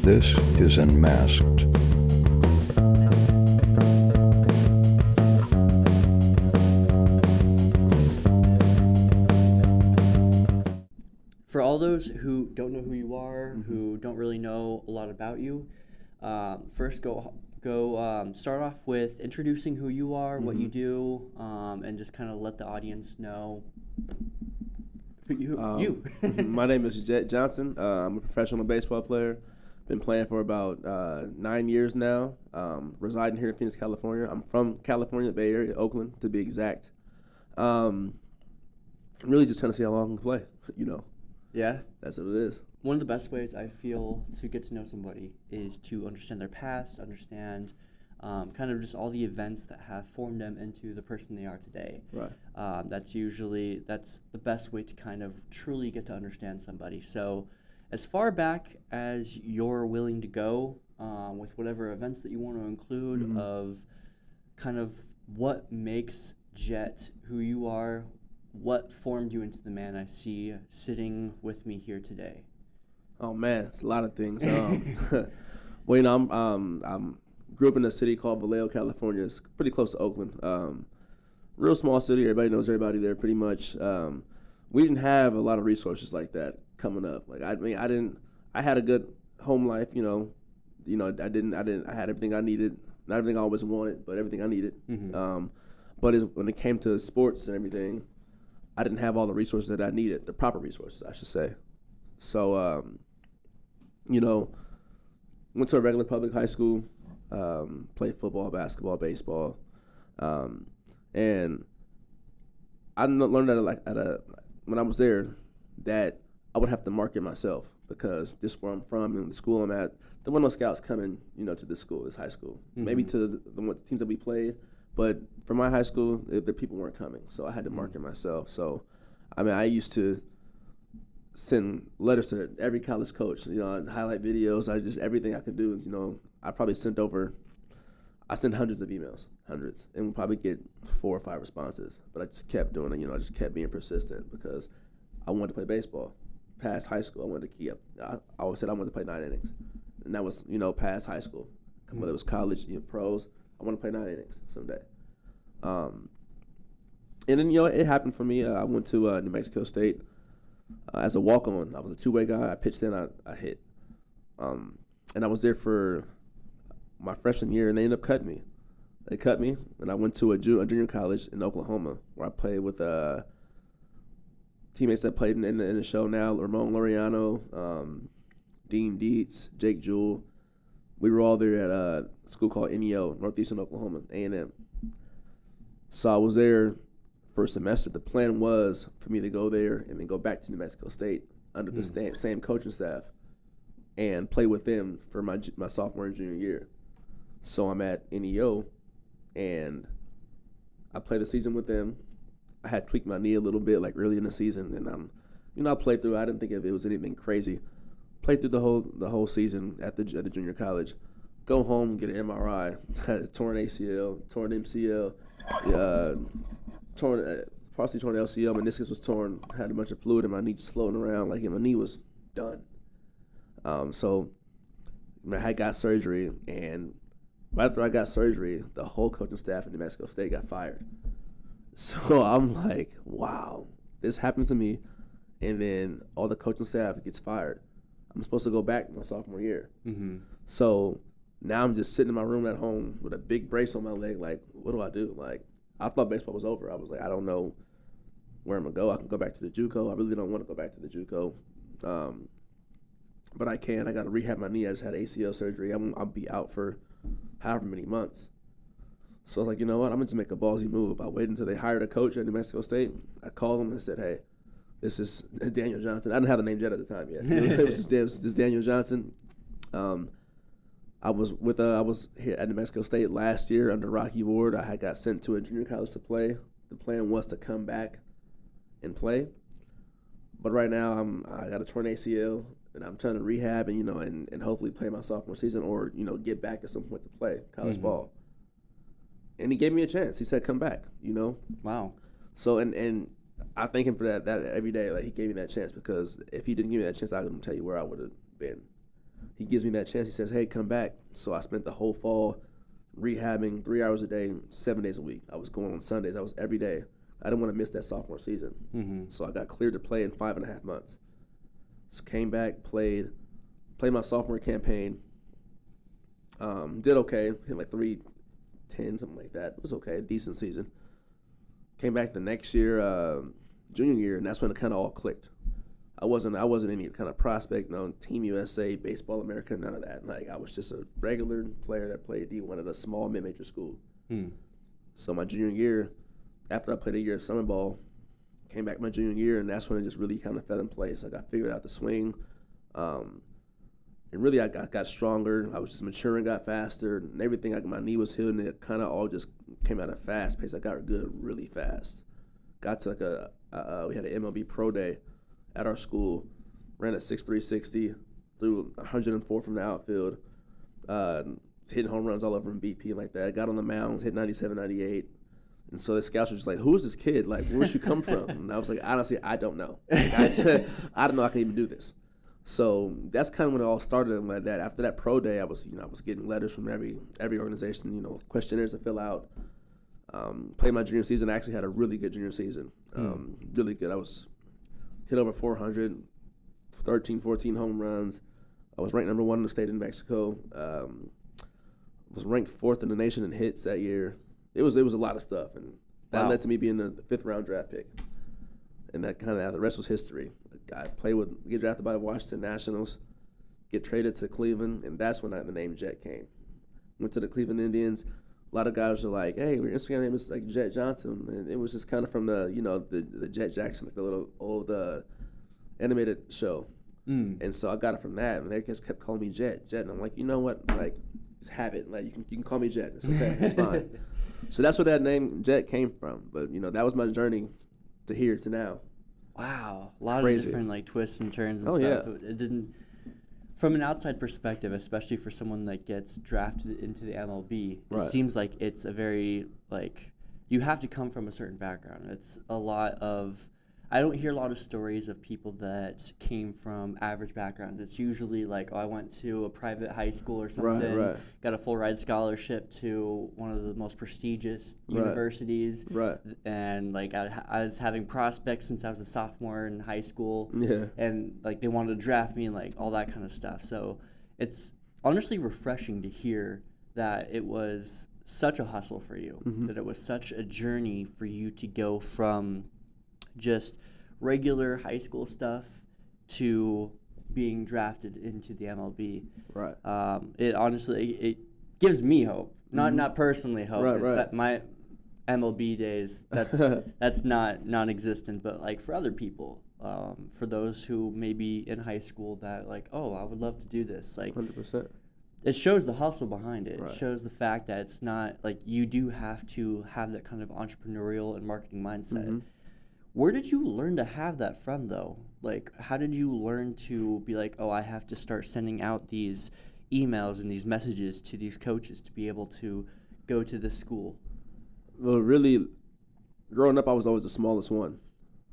This is Unmasked. For all those who don't know who you are, who don't really know a lot about you, first start off with introducing who you are, what you do, and just kind of let the audience know you. My name is Jet Johnson. I'm a professional baseball player. Been playing for about 9 years now. Residing here in Phoenix, California. I'm from California, the Bay Area, Oakland to be exact. Really just trying to see how long I can play, Yeah. That's what it is. One of the best ways I feel to get to know somebody is to understand their past, understand kind of just all the events that have formed them into the person they are today. Right. That's the best way to kind of truly get to understand somebody. So as far back as you're willing to go with whatever events that you want to include of kind of what makes Jet who you are, what formed you into the man I see sitting with me here today? Oh man, it's a lot of things. Well, I'm grew up in a city called Vallejo, California. It's pretty close to Oakland. Real small city. Everybody knows everybody there pretty much. We didn't have a lot of resources like that coming up. Like I had a good home life. I had everything I needed. Not everything I always wanted, but everything I needed. But when it came to sports and everything, I didn't have all the resources that I needed, the proper resources, I should say. So, went to a regular public high school, played football, basketball, baseball, and I learned that when I was there that I would have to market myself because just where I'm from and the school I'm at, there were no scouts coming, to this school, this high school. Maybe to the teams that we played. But for my high school, the people weren't coming, so I had to market myself. So, I used to send letters to every college coach, highlight videos. Everything I could do. I sent hundreds of emails, and would probably get 4 or 5 responses. But I just kept doing it. I just kept being persistent because I wanted to play baseball. Past high school, I wanted to keep up. I always said I wanted to play 9 innings, and that was past high school. Whether it was college, pros. I want to play 9 innings someday. And then, it happened for me. I went to New Mexico State as a walk-on. I was a two-way guy. I pitched in, I hit. And I was there for my freshman year, and they ended up cutting me. They cut me, and I went to a junior college in Oklahoma where I played with teammates that played in the show now, Ramon Laureano, Dean Dietz, Jake Jewell. We were all there at a school called NEO, Northeastern Oklahoma, A&M. So I was there for a semester. The plan was for me to go there and then go back to New Mexico State under the same coaching staff and play with them for my sophomore and junior year. So I'm at NEO, and I played a season with them. I had tweaked my knee a little bit, like early in the season, and I played through. I didn't think it was anything crazy. Played through the whole season at the junior college. Go home, get an MRI, torn ACL, torn MCL, partially torn LCL. Meniscus was torn. Had a bunch of fluid in my knee just floating around. Like my knee was done. So I got surgery, and right after I got surgery, the whole coaching staff at New Mexico State got fired. So I'm like, wow, this happens to me, and then all the coaching staff gets fired. I'm supposed to go back my sophomore year. So now I'm just sitting in my room at home with a big brace on my leg. Like, what do I do? Like, I thought baseball was over. I was like, I don't know where I'm going to go. I can go back to the JUCO. I really don't want to go back to the JUCO. But I can. I got to rehab my knee. I just had ACL surgery. I'll be out for however many months. So I was like, you know what? I'm going to just make a ballsy move. I waited until they hired a coach at New Mexico State. I called them and said, hey, this is Daniel Johnson. I didn't have the name Jet at the time yet. It was just Daniel Johnson. I was here at New Mexico State last year under Rocky Ward. I had got sent to a junior college to play. The plan was to come back and play, but right now I got a torn ACL, and I'm trying to rehab and hopefully play my sophomore season or get back at some point to play college ball. And he gave me a chance. He said, "Come back." Wow. So and I thank him for that every day. Like, he gave me that chance, because if he didn't give me that chance, I couldn't tell you where I would have been. he gives me that chance. He says, hey, come back. So I spent the whole fall rehabbing 3 hours a day, 7 days a week. I was going on Sundays. I was every day. I didn't want to miss that sophomore season. So I got cleared to play in 5.5 months. So came back, played my sophomore campaign. Did okay. Hit like 310, something like that. It was okay, a decent season. Came back the next year, junior year, and that's when it kind of all clicked. I wasn't any kind of prospect, no Team USA, Baseball America, none of that. Like I was just a regular player that played D1 at a small mid-major school. So my junior year, after I played a year of summer ball, came back my junior year, and that's when it just really kind of fell in place. Like I figured out the swing, and really I got stronger. I was just maturing, got faster, and everything. Like my knee was healed, and it kind of all just came at a fast pace. I got good really fast. Got to like we had an MLB Pro Day at our school, ran a 6.360, threw 104 from the outfield, hitting home runs all over in BP like that. Got on the mound, hit 97, 98. And so the scouts were just like, who is this kid? Like, where'd you come from? And I was like, honestly, I don't know. Like, I don't know I can even do this. So that's kind of when it all started and like that. After that pro day, I was getting letters from every organization, questionnaires to fill out. Played my junior season. I actually had a really good junior season. Really good. I was hit over 400, 13, 14 home runs. I was ranked number 1 in the state in Mexico. Was ranked 4th in the nation in hits that year. It was a lot of stuff, and that led to me being the 5th round draft pick. And that kind of the rest was history. I get drafted by the Washington Nationals, get traded to Cleveland, and that's when the name Jet came. Went to the Cleveland Indians. A lot of guys were like, "Hey, your Instagram name is like Jet Johnson," and it was just kind of from the Jet Jackson, like the little old animated show. And so I got it from that, and they just kept calling me Jet, and I'm like, you know what, like just have it, like you can call me Jet, it's okay, it's fine. So that's where that name Jet came from. But that was my journey to here to now. Wow, a lot Crazy. of different like twists and turns and stuff. Yeah. It didn't. From an outside perspective, especially for someone that gets drafted into the MLB, it seems like it's a very, you have to come from a certain background. It's a lot of, I don't hear a lot of stories of people that came from average backgrounds. It's usually like, I went to a private high school or something, got a full ride scholarship to one of the most prestigious universities, and I was having prospects since I was a sophomore in high school, and they wanted to draft me and all that kind of stuff. So it's honestly refreshing to hear that it was such a hustle for you, that it was such a journey for you to go from just regular high school stuff to being drafted into the MLB. It honestly it gives me hope, not personally hope. That my MLB days that's not non-existent, but for other people, for those who may be in high school that I would love to do this. 100%. It shows the hustle behind it. It shows the fact that it's not you do have to have that kind of entrepreneurial and marketing mindset. Where did you learn to have that from, though? How did you learn to be I have to start sending out these emails and these messages to these coaches to be able to go to this school? Well, really, growing up, I was always the smallest one.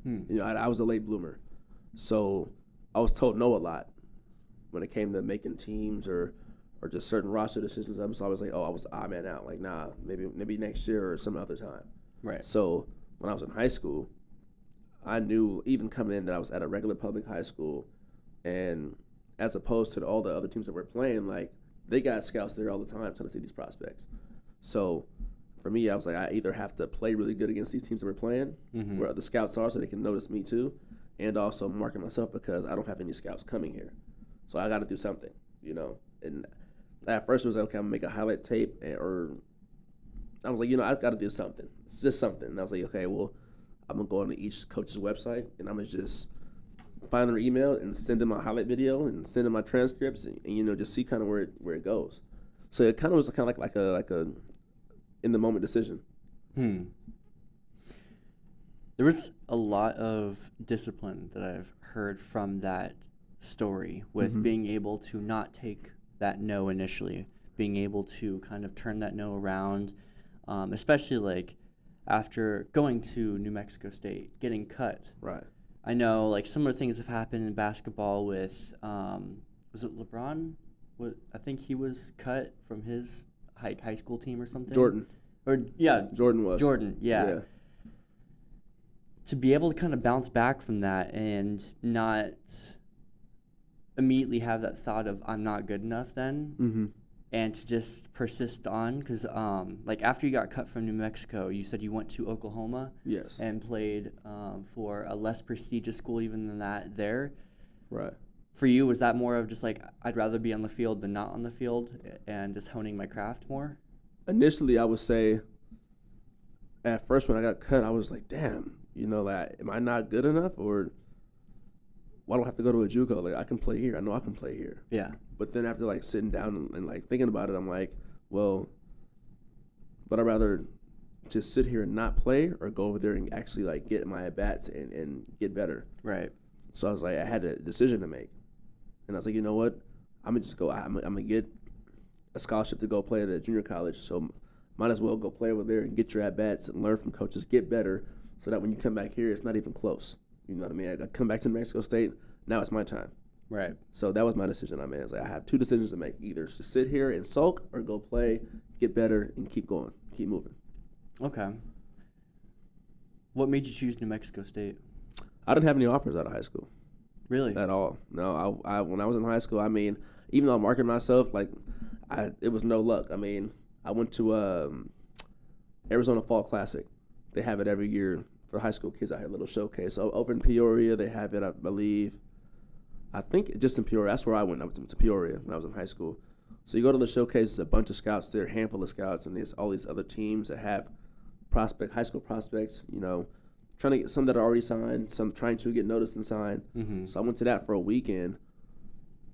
I was a late bloomer. So I was told no a lot when it came to making teams or just certain roster decisions. I was always I was odd man out. Nah, maybe next year or some other time. So when I was in high school, I knew even coming in that I was at a regular public high school, and as opposed to all the other teams that were playing, they got scouts there all the time trying to see these prospects. So for me, I was I either have to play really good against these teams that we're playing, where the scouts are, so they can notice me too, and also market myself because I don't have any scouts coming here. So I got to do something, And at first it was I'm gonna make a highlight tape, or I was I got to do something. It's just something. And I was okay, well, I'm going to go on to each coach's website, and I'm going to just find their email and send them my highlight video and send them my transcripts and just see kind of where it goes. So it kind of was kind of like a in-the-moment decision. There was a lot of discipline that I've heard from that story with being able to not take that no initially, being able to kind of turn that no around, especially after going to New Mexico State, getting cut. Right. I know similar things have happened in basketball with was it LeBron? I think he was cut from his high school team or something. Jordan. Jordan was. Jordan, yeah. To be able to kind of bounce back from that and not immediately have that thought of I'm not good enough then, and to just persist on, because like after you got cut from New Mexico, you said you went to Oklahoma, Yes, and played for a less prestigious school even than that there. Right. For you, was that more of just like I'd rather be on the field than not on the field, and just honing my craft more? Initially, I would say at first when I got cut, I was like, damn, like, am I not good enough, or why do I have to go to a JUCO? Like, I can play here. I know I can play here. Yeah. But then after like sitting down and like thinking about it, I'm like, well, but I'd rather just sit here and not play, or go over there and actually like get my at bats and get better. Right. So I was like, I had a decision to make, and I was like, you know what, I'm gonna just go. I'm gonna get a scholarship to go play at a junior college. So might as well go play over there and get your at bats and learn from coaches, get better, so that when you come back here, it's not even close. You know what I mean? I come back to New Mexico State. Now it's my time. Right. So that was my decision I made. I was like, I have two decisions to make: either to sit here and sulk, or go play, get better, and keep going, keep moving. Okay. What made you choose New Mexico State? I didn't have any offers out of high school. Really? At all. No, I when I was in high school, I mean, even though I marketed myself, like, it was no luck. I mean, I went to Arizona Fall Classic. They have it every year for high school kids. I had a little showcase. So over in Peoria, they have it, I believe. I think just in Peoria. That's where I went. I went to Peoria when I was in high school. So you go to the showcase, it's a bunch of scouts there, a handful of scouts, and there's all these other teams that have high school prospects, trying to get some that are already signed, some trying to get noticed and signed. Mm-hmm. So I went to that for a weekend,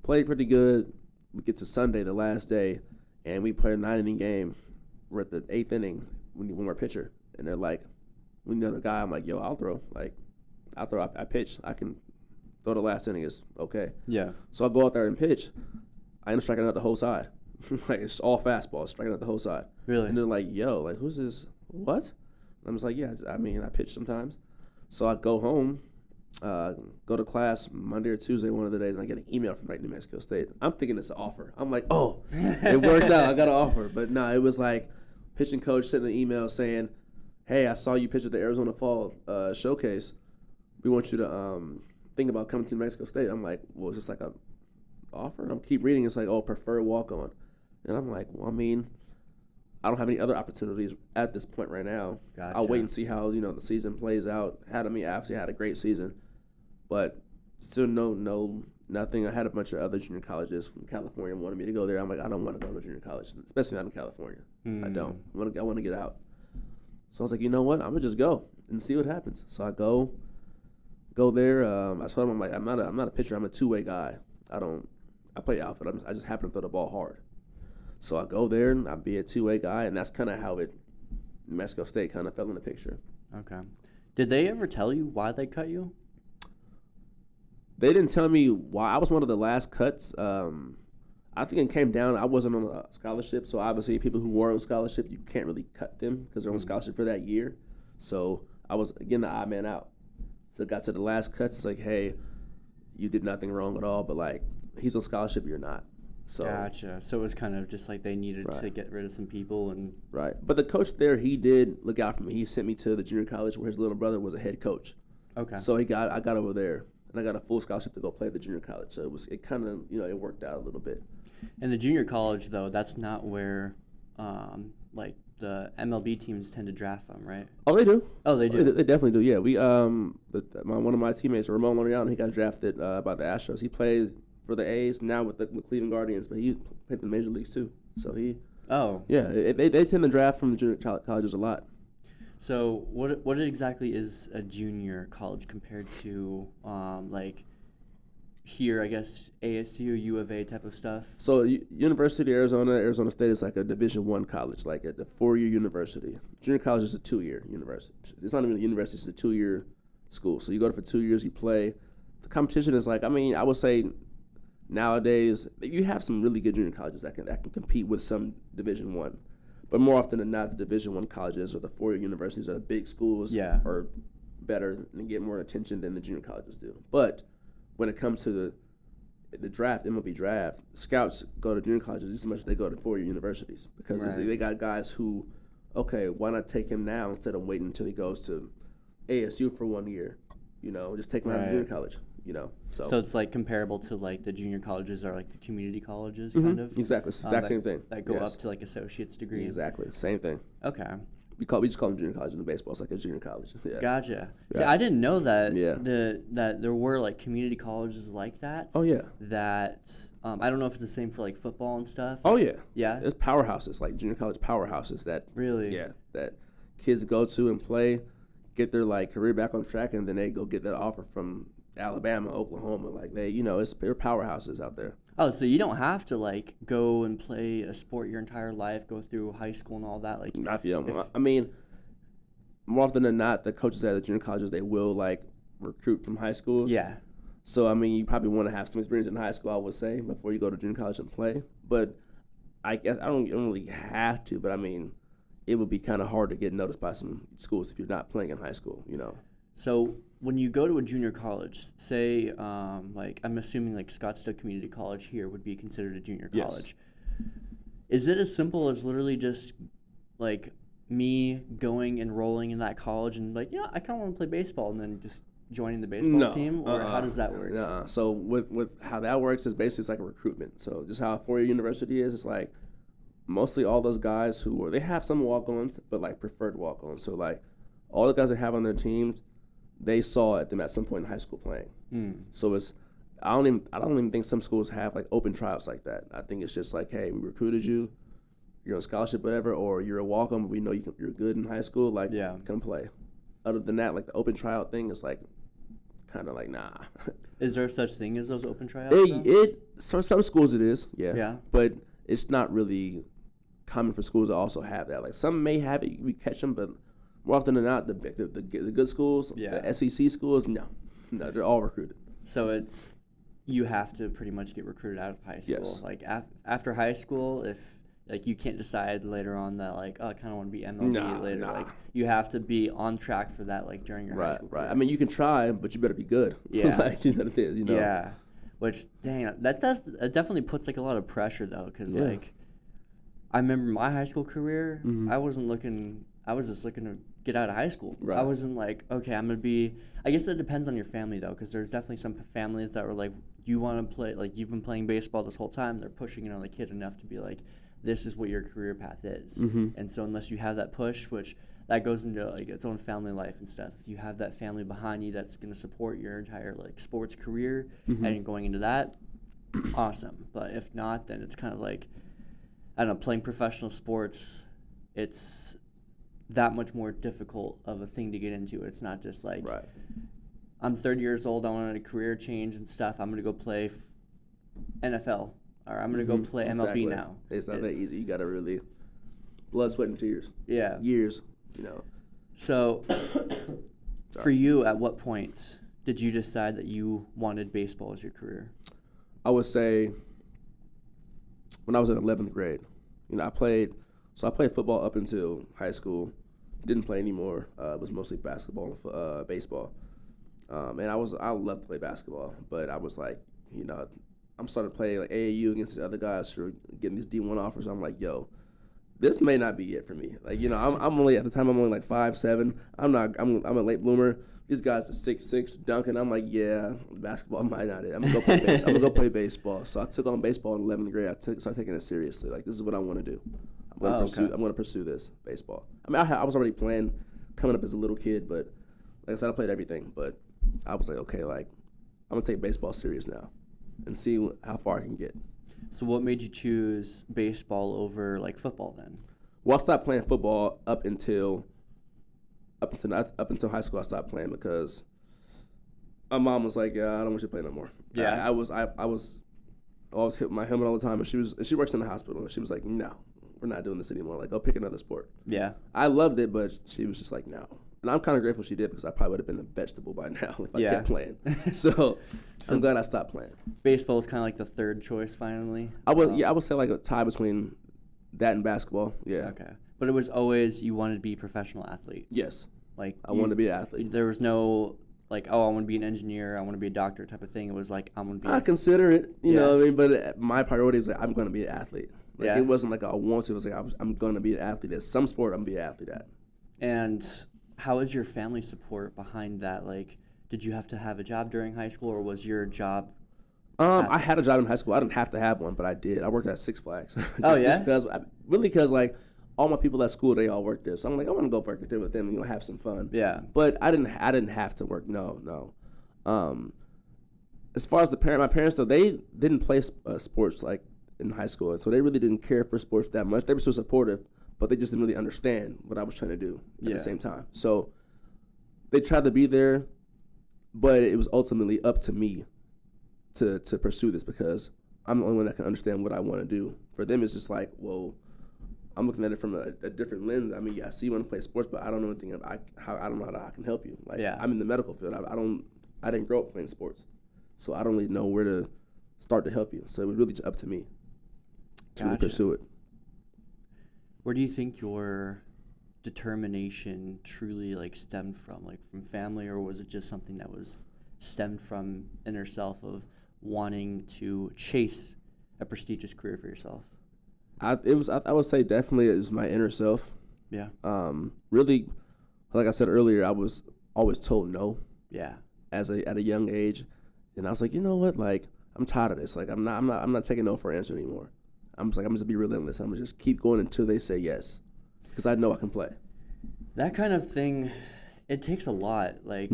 played pretty good. We get to Sunday, the last day, and we played a 9-inning game. We're at the 8th inning when we're pitcher, and they're like, we know the guy. I'm like, yo, I'll throw. I pitch. I can throw the last inning. Is okay. Yeah. So I go out there and pitch. I end up striking out the whole side. Like, it's all fastballs, striking out the whole side. Really? And they're like, yo, like, who's this? What? And I'm just like, yeah, I mean, I pitch sometimes. So I go home, go to class Monday or Tuesday, one of the days, and I get an email from New Mexico State. I'm thinking it's an offer. I'm like, oh, it worked out. I got an offer. But no, it was like pitching coach sent an email saying, hey, I saw you pitch at the Arizona Fall Showcase. We want you to think about coming to New Mexico State. I'm like, well, is this like a offer? And I keep reading. It's like, oh, preferred walk-on. And I'm like, well, I mean, I don't have any other opportunities at this point right now. Gotcha. I'll wait and see how the season plays out. I obviously had a great season, but still nothing. I had a bunch of other junior colleges from California wanted me to go there. I'm like, I don't want to go to junior college, especially not in California. I don't. I want to get out. So I was like, you know what? I'm gonna just go and see what happens. So I go there. I told him, I'm not a pitcher. I'm a two-way guy. I play outfield. I just happen to throw the ball hard. So I go there and I be a two-way guy, and that's kind of how New Mexico State kind of fell in the picture. Okay. Did they ever tell you why they cut you? They didn't tell me why. I was one of the last cuts. I think it came down. I wasn't on a scholarship, so obviously people who were on scholarship, you can't really cut them because they're on scholarship for that year. So I was, again, the odd man out. So it got to the last cuts. It's like, hey, you did nothing wrong at all, but like, he's on scholarship, you're not. So, gotcha. So it was kind of just like they needed to get rid of some people. And right. But the coach there, he did look out for me. He sent me to the junior college where his little brother was a head coach. Okay. So I got over there, and I got a full scholarship to go play at the junior college. So it kind of, it worked out a little bit. And the junior college, though, that's not where like the MLB teams tend to draft from, right? Oh, they do. Oh, they do. They definitely do. Yeah, we one of my teammates, Ramon Loriano, he got drafted by the Astros. He plays for the A's now with the Cleveland Guardians, but he played in the major leagues too. So he. Oh. Yeah, they tend to draft from the junior colleges a lot. So what exactly is a junior college compared to like here, I guess, ASU, U of A type of stuff? So University of Arizona State is like a Division I college, like a 4-year university. Junior college is a 2-year university. It's not even a university, it's a 2-year school. So you go there for 2 years, you play. The competition is like, I would say nowadays you have some really good junior colleges that can compete with some Division I. But more often than not, the Division I colleges or the 4-year universities or the big schools are better and get more attention than the junior colleges do. But when it comes to the the draft, MLB draft, scouts go to junior colleges just as much as they go to four-year universities because they got guys who, okay, why not take him now instead of waiting until he goes to ASU for 1 year? Just take him out of junior college. So it's like comparable to like the junior colleges or like the community colleges, kind of. Exactly, it's the exact same thing. That go up to like associate's degree. Exactly, same thing. Okay. We just call them junior college in the baseball. It's like a junior college. Yeah. Gotcha. Yeah. See, I didn't know that. Yeah. That there were like community colleges like that. Oh yeah. That I don't know if it's the same for like football and stuff. Oh yeah. Yeah. There's powerhouses like junior college powerhouses that really. Yeah. That kids go to and play, get their like career back on track, and then they go get that offer from Alabama, Oklahoma. Like they're powerhouses out there. Oh, so you don't have to like go and play a sport your entire life, go through high school and all that. Like, I mean, more often than not, the coaches at the junior colleges, they will like recruit from high schools. Yeah. So I mean, you probably want to have some experience in high school, I would say, before you go to junior college and play. But I guess I don't really have to. But I mean, it would be kind of hard to get noticed by some schools if you're not playing in high school. So when you go to a junior college, say, like I'm assuming like Scottsdale Community College here would be considered a junior college. Yes. Is it as simple as literally just like me going enrolling in that college and like, I kind of want to play baseball and then just joining the baseball team? Or how does that work? So with how that works is basically it's like a recruitment. So just how a four-year university is, it's like mostly all those guys they have some walk-ons, but like preferred walk-ons. So like all the guys they have on their teams, they saw them at some point in high school playing. So I don't even think some schools have like open tryouts like that. I think it's just like, hey, we recruited you, you're on scholarship, whatever, or you're a walk-on. We know you're good in high school. Like, come play. Other than that, like the open tryout thing is like kind of like nah. Is there such thing as those open tryouts? So some schools it is, yeah. But it's not really common for schools to also have that. Like some may have it, we catch them, but more often than not, the good schools, the SEC schools, no, they're all recruited. So you have to pretty much get recruited out of high school. Yes. Like after high school, if like you can't decide later on that like, oh, I kind of want to be MLB later. Like you have to be on track for that like during your high school career. I mean, you can try, but you better be good. Yeah. Like, Yeah. Which dang, that definitely puts like a lot of pressure though, because like I remember my high school career, I was just looking to get out of high school. Right. I wasn't like, okay, I'm going to be, I guess it depends on your family though, because there's definitely some families that were like, you want to play, like you've been playing baseball this whole time, they're pushing it on the kid enough to be like, this is what your career path is. And so unless you have that push, which that goes into like its own family life and stuff, if you have that family behind you that's going to support your entire like sports career and you're going into that, awesome. But if not, then it's kind of like, I don't know, playing professional sports, it's that much more difficult of a thing to get into. It's not just like, I'm 30 years old, I want a career change and stuff, I'm going to go play NFL, or I'm going to go play MLB now. It's not that easy. You got to really blood, sweat, and tears. Yeah. Years, So for you, at what point did you decide that you wanted baseball as your career? I would say when I was in 11th grade. I played football up until high school. Didn't play anymore. It was mostly basketball and baseball. And I loved to play basketball, but I was like, I'm starting to play like AAU against the other guys who are getting these D1 offers. I'm like, yo, this may not be it for me. Like, I'm only at the time I'm only like 5'7". I'm a late bloomer. These guys are 6'6", dunking. I'm like, yeah, basketball might not it. I'm gonna go play baseball. So I took on baseball in 11th grade. I started taking it seriously. Like, this is what I want to do. I'm gonna pursue this baseball. I mean, I was already playing coming up as a little kid, but like I said, I played everything. But I was like, okay, like I'm gonna take baseball serious now and see how far I can get. So what made you choose baseball over like football then? Well, I stopped playing football up until high school. I stopped playing because my mom was like, "Yeah, I don't want you to play no more." Yeah, I was always hit my helmet all the time, and she works in the hospital, and she was like, "No, we're not doing this anymore. Like, go pick another sport." Yeah, I loved it, but she was just like, "No." And I'm kind of grateful she did because I probably would have been a vegetable by now if I kept playing. So I'm glad I stopped playing. Baseball was kind of like the third choice finally. I would say like a tie between that and basketball. Yeah. Okay, but it was always you wanted to be a professional athlete. Yes. Like I wanted to be an athlete. There was no like, oh, I want to be an engineer, I want to be a doctor type of thing. It was like, I'm going to be. I consider it, you know what I mean? But my priority was like, I'm going to be an athlete. Like, it wasn't like I want to. It was like, I'm going to be an athlete at some sport. I'm going to be an athlete at. And how is your family support behind that? Like, did you have to have a job during high school, or was your job? I had a job in high school. I didn't have to have one, but I did. I worked at Six Flags. Just because like all my people at school, they all worked there. So I'm like, I want to go work there with them and have some fun. Yeah. But I didn't have to work. No. As far as my parents though, they didn't play sports like in high school, and so they really didn't care for sports that much. They were so supportive, but they just didn't really understand what I was trying to do at the same time. So they tried to be there, but it was ultimately up to me to pursue this because I'm the only one that can understand what I want to do. For them, it's just like, well, I'm looking at it from a different lens. I mean, I see you want to play sports, but I don't know anything about I don't know how I can help you. Like, I'm in the medical field. I didn't grow up playing sports, so I don't really know where to start to help you. So it was really just up to me to really pursue it. Where do you think your determination truly like stemmed from? Like from family, or was it just something that was stemmed from inner self of wanting to chase a prestigious career for yourself? I would say definitely it was my inner self. Yeah. Really, like I said earlier, I was always told no. Yeah. At a young age, and I was like, you know what? Like, I'm tired of this. Like, I'm not taking no for an answer anymore. I'm just gonna be relentless. I'm gonna just keep going until they say yes, because I know I can play. That kind of thing, it takes a lot. Like,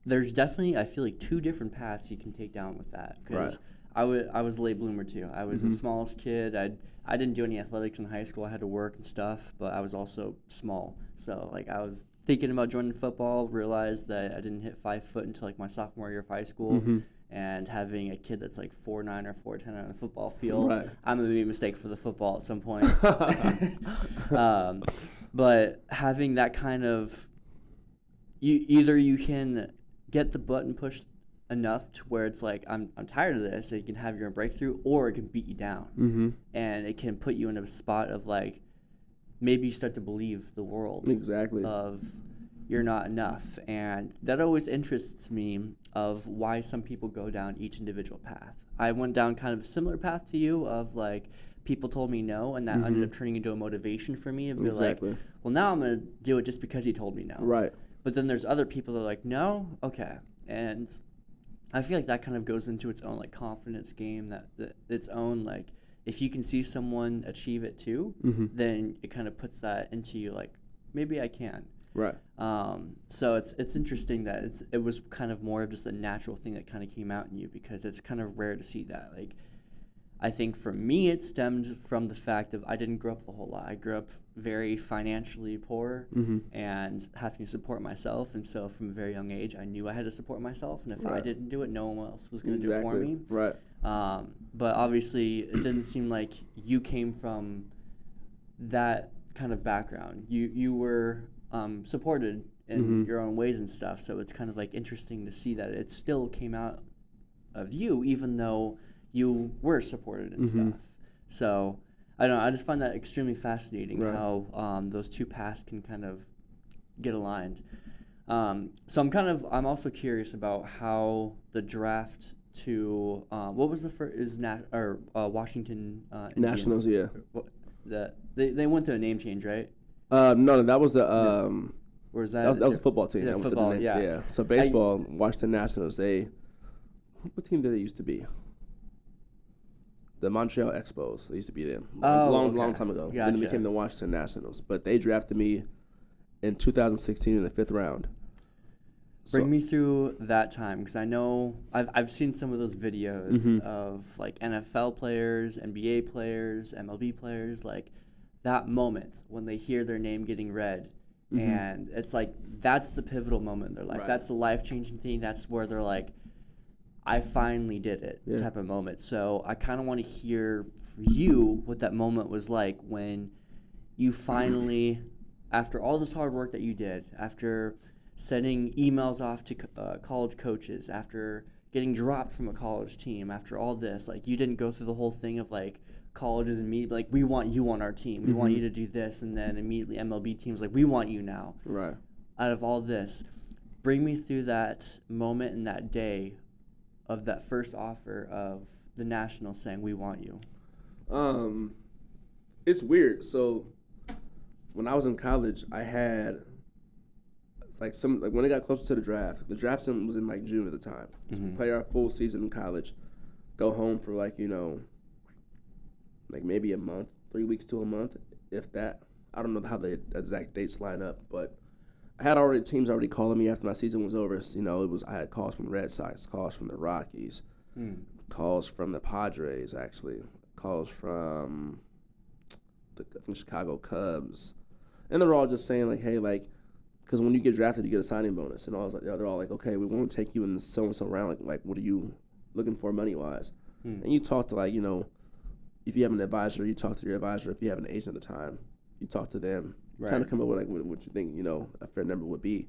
there's definitely, I feel like, two different paths you can take down with that. Because I was a late bloomer too. I was the smallest kid. I didn't do any athletics in high school. I had to work and stuff, but I was also small. So like I was thinking about joining football, realized that I didn't hit 5 foot until like my sophomore year of high school. And having a kid that's like 4'9" or 4'10" on the football field, I'm gonna be a mistake for the football at some point. But having that kind of, either you can get the button pushed enough to where it's like I'm tired of this, and you can have your own breakthrough, or it can beat you down, and it can put you in a spot of like maybe you start to believe the world of you're not enough. And that always interests me of why some people go down each individual path. I went down kind of a similar path to you of like people told me no, and that ended up turning into a motivation for me of be like, well, now I'm gonna do it just because he told me no. But then there's other people that are like, no, okay. And I feel like that kind of goes into its own like confidence game, that its own like if you can see someone achieve it too, then it kind of puts that into you like maybe I can. So it's interesting that it was kind of more of just a natural thing that kind of came out in you, because it's kind of rare to see that. Like I think for me it stemmed from the fact of I didn't grow up a whole lot. I grew up very financially poor and having to support myself, and so from a very young age I knew I had to support myself, and if I didn't do it, no one else was going to do it for me. But obviously it didn't seem like you came from that kind of background. You were supported in your own ways and stuff, so it's kind of like interesting to see that it still came out of you even though you were supported and stuff. So I don't know, I just find that extremely fascinating how those two paths can kind of get aligned. So I'm also curious about how the draft to what was the first Washington Nationals, they went through a name change, right? No, that was the or was that was a football team. Yeah, football, yeah. So baseball, Washington Nationals. What team did they used to be? The Montreal Expos. They used to be them. Long time ago. Then they became the Washington Nationals. But they drafted me in 2016 in the 5th round. Bring me through that time, because I know I've seen some of those videos of like NFL players, NBA players, MLB players, like that moment when they hear their name getting read, and it's like that's the pivotal moment in their life. That's the life-changing thing. That's where they're like, I finally did it type of moment. So I kind of want to hear from you what that moment was like when you finally, after all this hard work that you did, after sending emails off to college coaches, after getting dropped from a college team, after all this, like you didn't go through the whole thing of like colleges and me like, we want you on our team, we want you to do this, and then immediately MLB teams like, we want you now. Out of all this, bring me through that moment and that day of that first offer of the Nationals saying, "We want you." It's weird. So when I was in college, I had when it got closer to the draft was in like June at the time. So we play our full season in college, go home for like maybe a month, 3 weeks to a month, if that. I don't know how the exact dates line up, but I had teams already calling me after my season was over. I had calls from the Red Sox, calls from the Rockies, calls from the Padres, actually, calls from the Chicago Cubs, and they're all just saying like, hey, like, because when you get drafted, you get a signing bonus, and they're all like, okay, we won't take you in the so and so round. Like, what are you looking for money wise? And you talk to if you have an advisor, you talk to your advisor. If you have an agent at the time, you talk to them. Right. Kind of come up with what you think a fair number would be.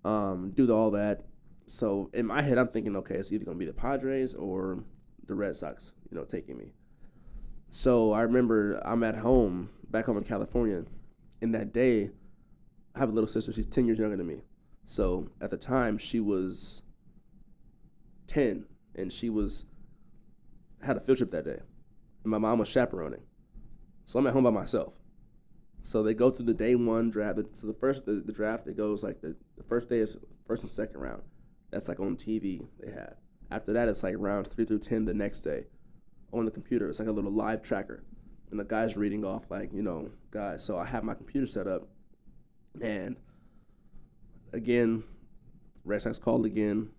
Do all that. So in my head, I'm thinking, okay, it's either gonna be the Padres or the Red Sox, taking me. So I remember I'm back home in California, and that day, I have a little sister. She's 10 years younger than me. So at the time, she was 10, and she had a field trip that day, and my mom was chaperoning. So I'm at home by myself. So they go through the day one draft. So the draft, it goes like the first day is first and second round. That's like on TV they have. After that, it's like rounds 3 through 10 the next day on the computer. It's like a little live tracker. And the guy's reading off guys. So I have my computer set up. And again, Red Sox called again.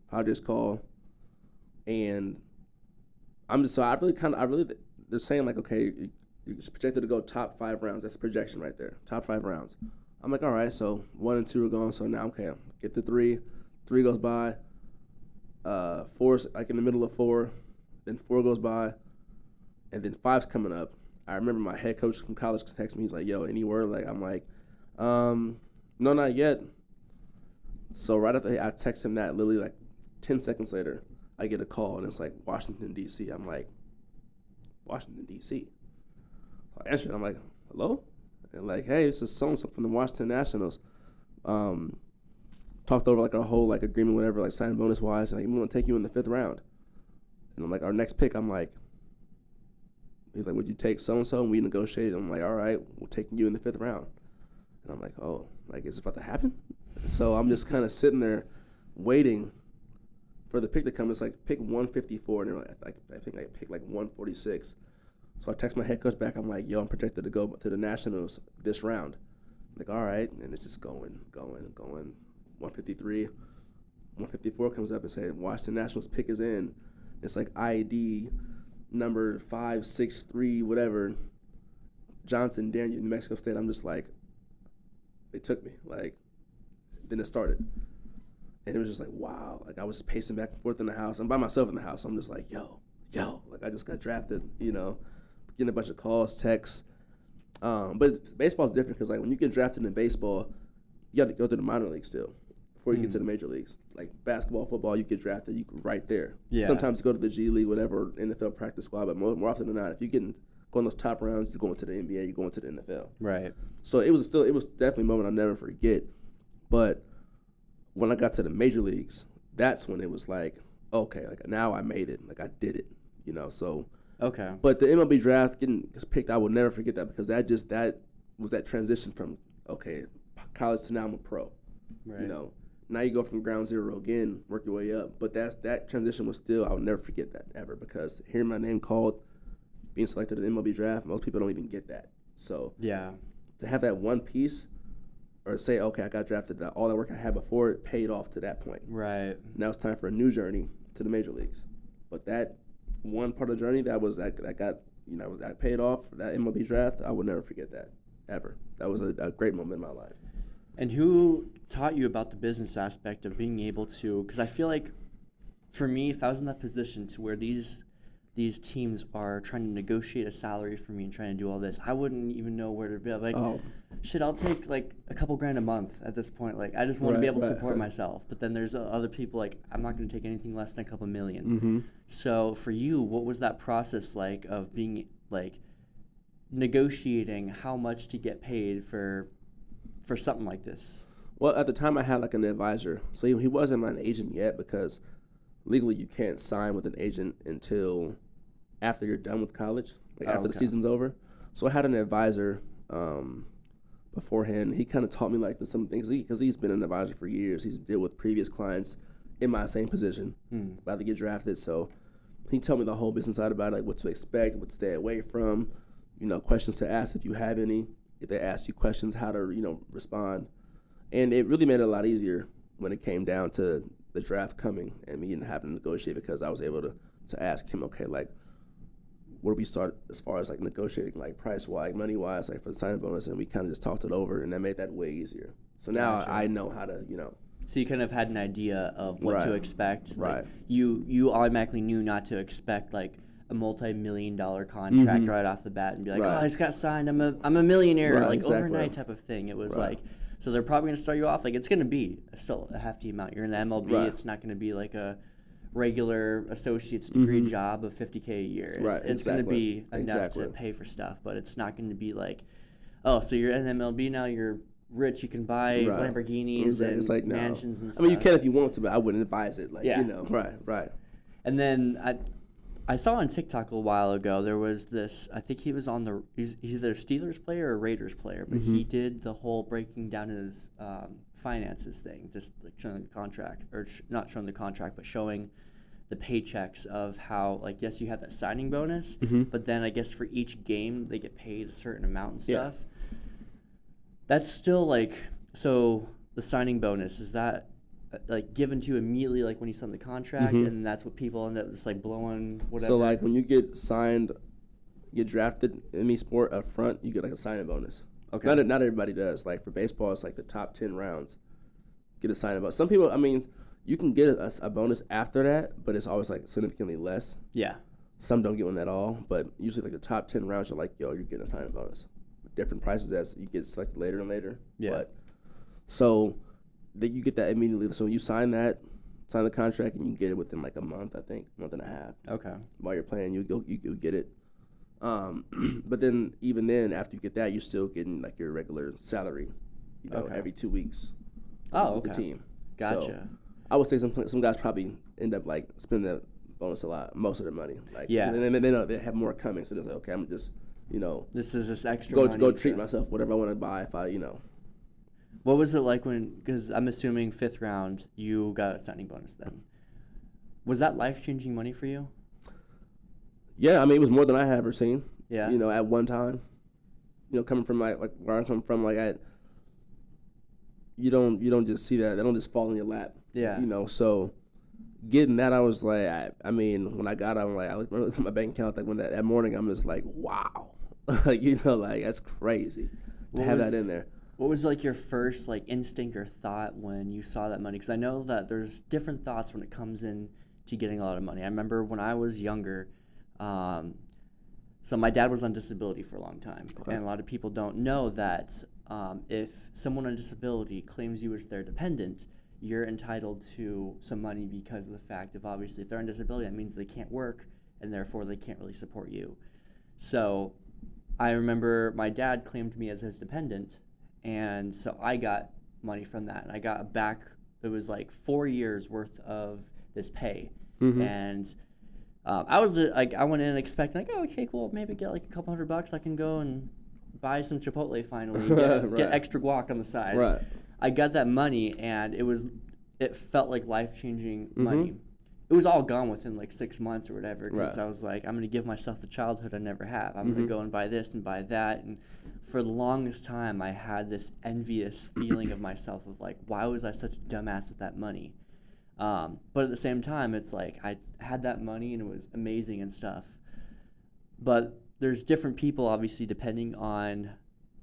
Padres call. And they're saying like, okay, you're projected to go top 5 rounds. That's the projection right there. Top 5 rounds. I'm like, all right, so 1 and 2 are gone. So now, okay, get to 3. 3 goes by. 4's like in the middle of 4. Then 4 goes by. And then 5's coming up. I remember my head coach from college texted me. He's like, yo, any word? Like, I'm like, no, not yet. So right after I text him that, literally like 10 seconds later, I get a call, and it's like Washington, D.C. I'm like, Washington, D.C.? I answered. I'm like, hello? And like, hey, this is so-and-so from the Washington Nationals. Talked over like our whole like agreement, whatever, like signing bonus wise, and like, we want to take you in the 5th round. And I'm like, our next pick, I'm like, he's like, would you take so-and-so? And we negotiated. I'm like, all right, we're taking you in the 5th round. And I'm like, oh, like, is it about to happen? So I'm just kind of sitting there waiting for the pick to come. It's like pick 154, and like, I think I picked like 146. So I text my head coach back. I'm like, yo, I'm projected to go to the Nationals this round. I'm like, all right. And it's just going. 153. 154 comes up and says, Washington Nationals pick is in. It's like ID number 563, whatever. Johnson, Daniel, New Mexico State. I'm just like, they took me. Like, then it started. And it was just like, wow. Like, I was pacing back and forth in the house. I'm by myself in the house. I'm just like, yo. Like, I just got drafted, getting a bunch of calls, texts. But baseball's different because, like, when you get drafted in baseball, you got to go through the minor leagues still before you get to the major leagues. Like, basketball, football, you get drafted, you right there. Yeah. Sometimes you go to the G League, whatever, NFL practice squad, but more often than not, if you go in those top rounds, you're going to the NBA, you're going to the NFL. Right. So it was definitely a moment I'll never forget. But when I got to the major leagues, that's when it was like, okay, like now I made it, like I did it, so. Okay. But the MLB draft getting picked, I will never forget that because that was that transition from, okay, college to now I'm a pro. Right. Now you go from ground zero again, work your way up. But that transition was still, I'll never forget that ever because hearing my name called, being selected in the MLB draft, most people don't even get that. So yeah, to have that one piece or say, okay, I got drafted, all that work I had before it paid off to that point. Right. Now it's time for a new journey to the major leagues. But that one part of the journey that paid off for that MLB draft, I will never forget that ever. That was a great moment in my life. And who taught you about the business aspect of being able to? Because I feel like, for me, if I was in that position to where these teams are trying to negotiate a salary for me and trying to do all this, I wouldn't even know where to be. Like, shit, I'll take like a couple grand a month at this point. Like, I just want to be able to support myself. But then there's other people like, I'm not going to take anything less than a couple million. Mm-hmm. So for you, what was that process like of being like negotiating how much to get paid for something like this? Well, at the time I had like an advisor, so he wasn't my agent yet because legally you can't sign with an agent until after you're done with college, like after the season's over. So I had an advisor beforehand. He kind of taught me like some things because he's been an advisor for years. He's dealt with previous clients in my same position, about to get drafted. So he told me the whole business side about it, like what to expect, what to stay away from, questions to ask if you have any. If they ask you questions, how to respond. And it really made it a lot easier when it came down to the draft coming and me having to negotiate, because I was able to ask him, okay, like, where do we start as far as like negotiating, like price-wise, money-wise, like for the signing bonus, and we kind of just talked it over, and that made that way easier. So now I know how to, So you kind of had an idea of what to expect. Right. Like you automatically knew not to expect like a multi-million-dollar contract right off the bat and be like, oh, I just got signed. I'm a millionaire, overnight type of thing. It was like, so they're probably going to start you off like it's going to be still a hefty amount. You're in the MLB. It's not going to be like a regular associate's degree job of $50K a year. It's going to be enough to pay for stuff, but it's not going to be like, oh, so you're in MLB now, you're rich, you can buy Lamborghinis and it's like, mansions and stuff. I mean, you can if you want to, but I wouldn't advise it. Like, right. And then I saw on TikTok a while ago, there was this, I think he was on he's either a Steelers player or a Raiders player, but he did the whole breaking down his finances thing, just like showing the contract, or not showing the contract, but showing the paychecks of how, like, yes, you have that signing bonus, but then I guess for each game they get paid a certain amount and stuff. That's still like, so the signing bonus, is that like given to you immediately, like when you sign the contract, and that's what people end up just like blowing whatever? So like when you get signed, get drafted in any sport up front, you get like a signing bonus. Okay. Not everybody does. Like for baseball, it's like the top 10 rounds get a signing bonus. Some people, I mean, you can get a bonus after that, but it's always like significantly less. Yeah. Some don't get one at all, but usually like the top 10 rounds, you're like, yo, you're getting a signing bonus. Different prices as you get selected later and later. Yeah. But so that you get that immediately. So you sign the contract, and you get it within like a month, I think, month and a half. Okay. While you're playing, you get it. But then even then, after you get that, you're still getting like your regular salary, every 2 weeks. With the team. Gotcha. So I would say some guys probably end up like spending that bonus a lot, most of their money. Like, and then they know they have more coming, so they're like, okay, I'm just, this is this extra go money treat myself, whatever I want to buy. If I, What was it like because I'm assuming 5th round, you got a signing bonus then. Was that life-changing money for you? Yeah, I mean, it was more than I had ever seen. Yeah. At one time. Coming from like where I come from, like you don't just see that. They don't just fall in your lap. Yeah. So getting that, I was like, I mean, when I got it, I'm like, I looked at my bank account, like when that morning, I'm just like, wow. like, like that's crazy to have that in there. What was like your first like instinct or thought when you saw that money? Because I know that there's different thoughts when it comes in to getting a lot of money. I remember when I was younger, so my dad was on disability for a long time, and a lot of people don't know that if someone on disability claims you as their dependent, you're entitled to some money because of the fact of, obviously, if they're on disability, that means they can't work, and therefore they can't really support you. So I remember my dad claimed me as his dependent, and so I got money from that. And I got back, it was like 4 years worth of this pay. And I was like, I went in expecting like, oh, okay, cool, maybe get like a couple $100. I can go and buy some Chipotle finally, get extra guac on the side. Right. I got that money, and it felt like life-changing money. It was all gone within like 6 months or whatever, because I was like, I'm going to give myself the childhood I never have. I'm going to go and buy this and buy that. And for the longest time, I had this envious feeling of myself of like, why was I such a dumbass with that money? But at the same time, it's like I had that money and it was amazing and stuff. But there's different people, obviously, depending on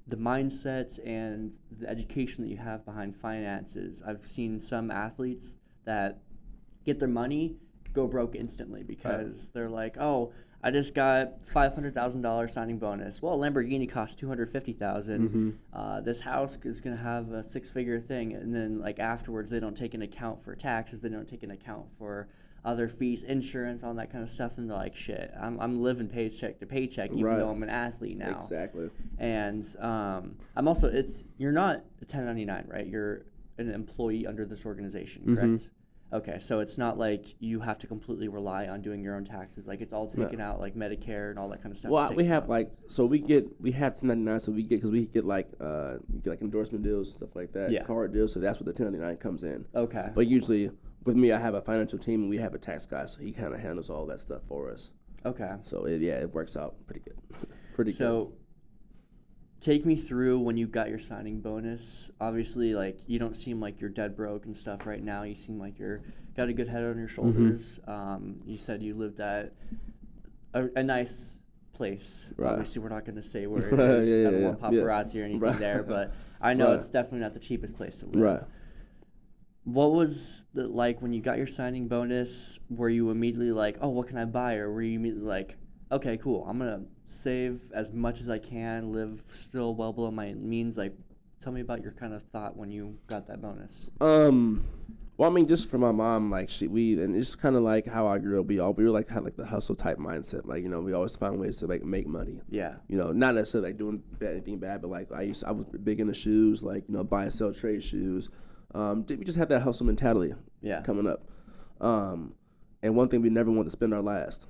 the mindset and the education that you have behind finances. I've seen some athletes that get their money, go broke instantly because they're like, oh, I just got $500,000 signing bonus. Well, Lamborghini costs $250,000. This house is going to have a 6-figure thing, and then like afterwards, they don't take into account for taxes. They don't take into account for other fees, insurance, all that kind of stuff. And they're like, shit, I'm living paycheck to paycheck, even though I'm an athlete now. Exactly. And I'm also, you're not a 1099, right? You're an employee under this organization, correct? Okay, so it's not like you have to completely rely on doing your own taxes. Like it's all taken out, like Medicare and all that kind of stuff. Well, we have like we have 1099, so we get like endorsement deals, stuff like that, card deals. So that's where the 1099 comes in. Okay. But usually with me, I have a financial team and we have a tax guy, so he kind of handles all that stuff for us. Okay. So it works out pretty good. So take me through when you got your signing bonus. Obviously, like you don't seem like you're dead broke and stuff right now. You seem like you're got a good head on your shoulders. You said you lived at a nice place. Right. Obviously, we're not going to say where it is. I don't want paparazzi or anything there, but I know it's definitely not the cheapest place to live. Right. What was it like when you got your signing bonus? Were you immediately like, oh, what can I buy? Or were you immediately like, okay, cool, I'm going to save as much as I can, live still well below my means? Like, tell me about your kind of thought when you got that bonus. Well, I mean, just for my mom, like and it's kind of like how I grew up. We were like had like the hustle type mindset. Like, you know, we always find ways to make money. Yeah. You know, not necessarily like doing anything bad, but like I was big into shoes, like, you know, buy and sell trade shoes. We just had that hustle mentality. Coming up. And one thing we never want to spend our last.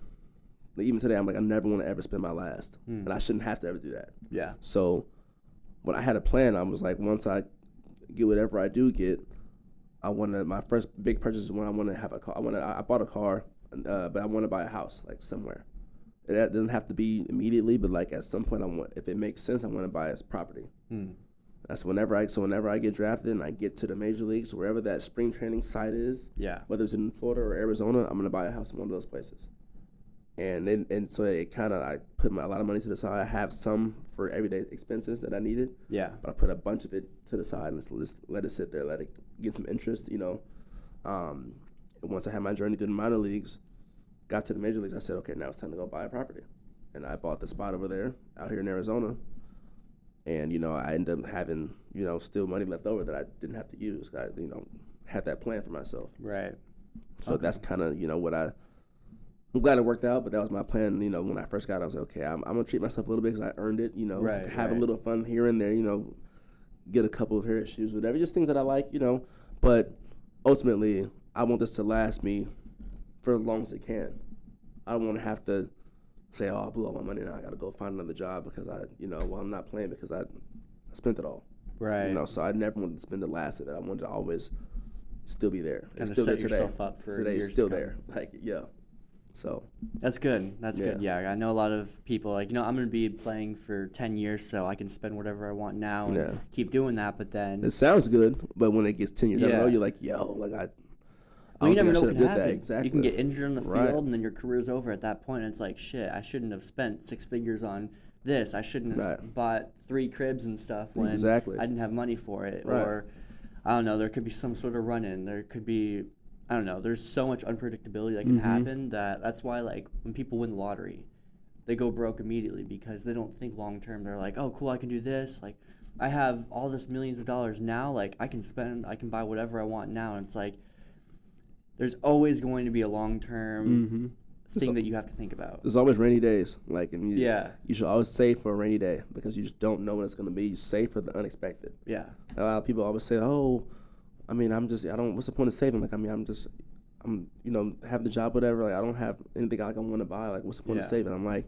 Like, even today, I'm like, I never want to ever spend my last, and I shouldn't have to ever do that. Yeah. So when I had a plan, I was like, once I get whatever I do get, my first big purchase is when I want to have a car. I bought a car, but I want to buy a house, like somewhere. It doesn't have to be immediately, but like at some point, if it makes sense, I want to buy a property. That's whenever I get drafted and I get to the major leagues, wherever that spring training site is, whether it's in Florida or Arizona, I'm gonna buy a house in one of those places. And so it kind of, I put a lot of money to the side. I have some for everyday expenses that I needed. Yeah. But I put a bunch of it to the side and just let it sit there, let it get some interest, you know. And once I had my journey through the minor leagues, got to the major leagues, I said, okay, now it's time to go buy a property. And I bought the spot over there out here in Arizona. And, you know, I ended up having, you know, still money left over that I didn't have to use. I, you know, had that plan for myself. Right. So that's kind of, you know, I'm glad it worked out, but that was my plan. You know, when I first got it, I was like, okay, I'm going to treat myself a little bit because I earned it, you know, have a little fun here and there, you know, get a couple of pair of shoes, whatever, just things that I like, you know. But ultimately, I want this to last me for as long as it can. I don't want to have to say, oh, I blew all my money now. I got to go find another job because I'm not playing because I spent it all. Right. You know, so I never wanted to spend the last of it. I wanted to always still be there. Kind of set yourself up for today. Years still to come. There. Like, yeah. So that's good. That's good. Yeah, I know a lot of people like, you know, I'm going to be playing for 10 years, so I can spend whatever I want now and keep doing that. But then it sounds good, but when it gets 10 years, I know you're like, yo, like you never know what can happen. Exactly. You can get injured on the field, and then your career's over at that point. And it's like, shit, I shouldn't have spent 6 figures on this. I shouldn't have bought 3 cribs and stuff when I didn't have money for it. Right. Or I don't know, there could be some sort of run-in. There could be, I don't know, there's so much unpredictability that can happen that's why, like, when people win the lottery, they go broke immediately because they don't think long-term. They're like, oh, cool, I can do this. Like, I have all this millions of dollars now. Like, I can buy whatever I want now. And it's like, there's always going to be a long-term thing that you have to think about. There's always rainy days. Like, and you should always save for a rainy day because you just don't know when it's going to be. You save for the unexpected. Yeah. A lot of people always say, oh, I mean, what's the point of saving? Like, I mean, I'm, you know, have the job, whatever. Like, I don't have anything like I want to buy. Like, what's the point of saving? I'm like,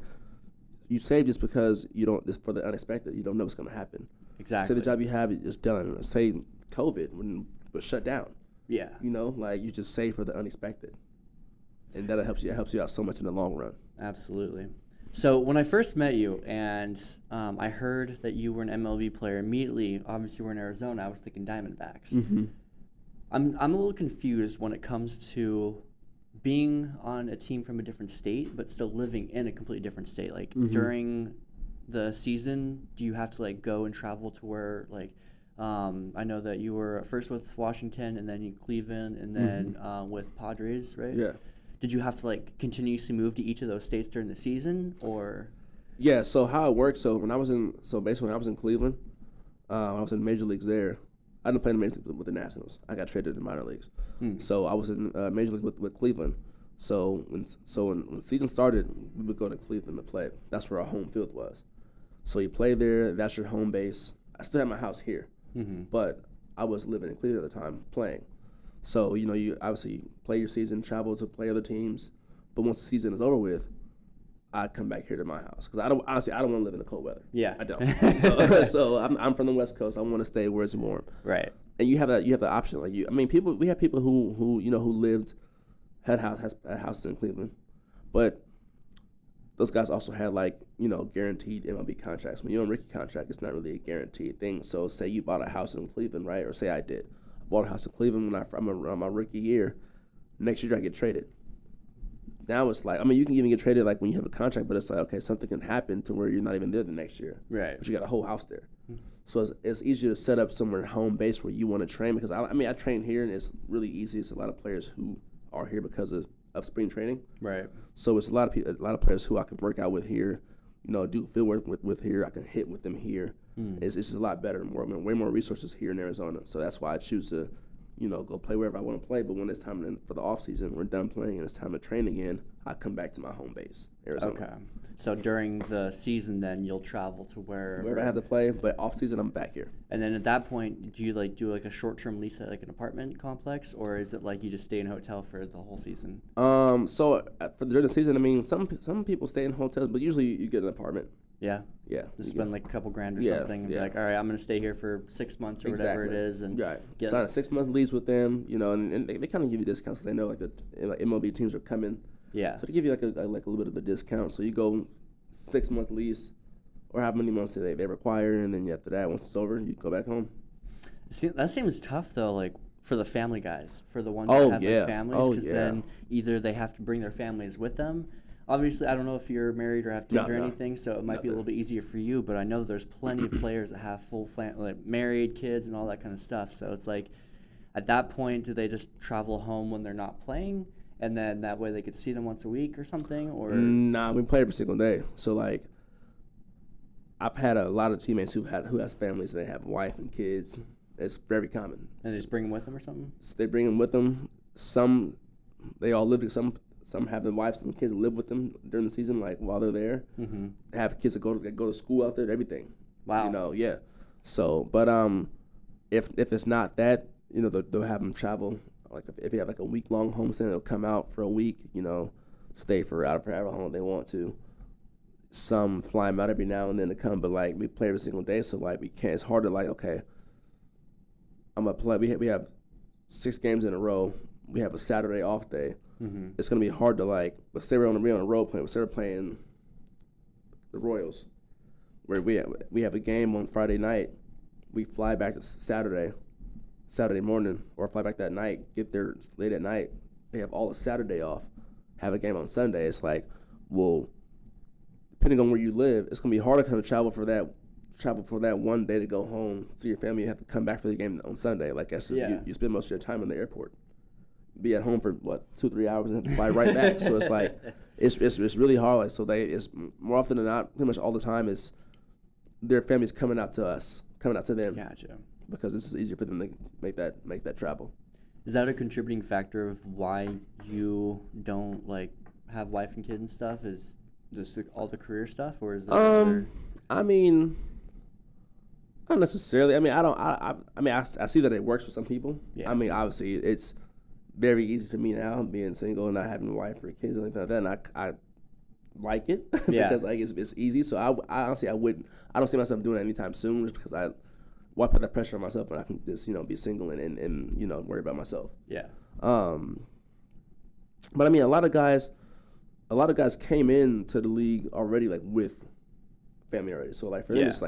you save just because just for the unexpected. You don't know what's going to happen. Exactly. Say the job you have is done. Say COVID was shut down. Yeah. You know, like, you just save for the unexpected. And that helps you. It helps you out so much in the long run. Absolutely. So when I first met you and I heard that you were an MLB player, immediately, obviously we're in Arizona, I was thinking Diamondbacks. Mm-hmm. I'm a little confused when it comes to being on a team from a different state, but still living in a completely different state. Like, during the season, do you have to, like, go and travel to where, like, I know that you were first with Washington and then Cleveland and then with Padres, right? Yeah. Did you have to, like, continuously move to each of those states during the season, or? Yeah, so how it worked, basically when I was in Cleveland, I was in major leagues there. I didn't play in the major leagues with the Nationals. I got traded to the minor leagues. So I was in major leagues with Cleveland. So when the season started, we would go to Cleveland to play. That's where our home field was. So you play there. That's your home base. I still have my house here, but I was living in Cleveland at the time playing. So, you obviously play your season, travel to play other teams. But once the season is over with, I come back here to my house because I don't want to live in the cold weather. Yeah, I don't. So I'm from the West Coast. I want to stay where it's warm. Right. And you have the option. Like we have people who had houses in Cleveland, but those guys also had guaranteed MLB contracts. When you're on a rookie contract, it's not really a guaranteed thing. So say you bought a house in Cleveland, right? Or say I did. I bought a house in Cleveland when I'm my rookie year. Next year I get traded. Now it's like, you can even get traded when you have a contract, but it's like, okay, something can happen to where you're not even there the next year. Right. But you got a whole house there. So it's easier to set up somewhere home base where you want to train because I train here and it's really easy. It's a lot of players who are here because of spring training. Right. So it's a lot of players who I can work out with here, do field work with here. I can hit with them here. It's just a lot better, way more resources here in Arizona. So that's why I choose to, go play wherever I want to play. But when it's time for the off season, we're done playing and it's time to train again, I come back to my home base, Arizona. Okay. So during the season, then you'll travel to wherever I have to play, but off season I'm back here. And then at that point, do you do a short-term lease at an apartment complex, or is it you just stay in a hotel for the whole season? So for during the season, some people stay in hotels, but usually you get an apartment. Yeah. Yeah. Just spend a couple grand or Yeah, something, and be yeah. all right, I'm gonna stay here for 6 months or whatever it is, and sign a 6-month lease with them, and they kind of give you discounts because they know the MLB teams are coming. Yeah. So they give you a little bit of a discount. So you go 6-month lease, or how many months they require, and then after that, once it's over, you go back home. See, that seems tough though, for the family guys, for the ones that have families, because then either they have to bring their families with them. Obviously, I don't know if you're married or have kids or anything, so it might be a little bit easier for you. But I know that there's plenty of players that have full married kids and all that kind of stuff. So it's at that point, do they just travel home when they're not playing, and then that way they could see them once a week or something? Or nah, we play every single day. So I've had a lot of teammates who has families and they have a wife and kids. It's very common. And they just bring them with them or something? So they bring them with them. Some they all live together. Some have their wives and kids live with them during the season, while they're there. Mm-hmm. They have kids that go to school out there, everything. Wow. Yeah. So, but if it's not that, they'll have them travel. If you have a week-long homestand, they'll come out for a week. Stay for however long they want to. Some fly them out every now and then to come, but we play every single day, so we can't. It's hard to okay. I'm gonna play. We have 6 games in a row. We have a Saturday off day. Mm-hmm. It's gonna be hard to let's say we're on a road playing. Let's say we're playing the Royals, where we have a game on Friday night. We fly back to Saturday morning, or fly back that night. Get there late at night. They have all the Saturday off. Have a game on Sunday. It's well, depending on where you live, it's gonna be harder to kind of travel for that one day to go home. So your family have to come back for the game on Sunday. That's just you spend most of your time in the airport. Be at home for 2-3 hours and have to fly right back. So it's it's really hard. It's more often than not, pretty much all the time, is their families coming out to us, coming out to them. Gotcha. Because it's easier for them to make that travel. Is that a contributing factor of why you don't have wife and kid and stuff? Is just all the career stuff, or is there other? Not necessarily. I see that it works for some people. Yeah. Obviously it's very easy for me now, being single and not having a wife or kids or anything like that. And I like it because it's easy. So I honestly I don't see myself doing it anytime soon, just because I put that pressure on myself and I can just be single and worry about myself. Yeah. But a lot of guys came into the league already with family already. So for them it's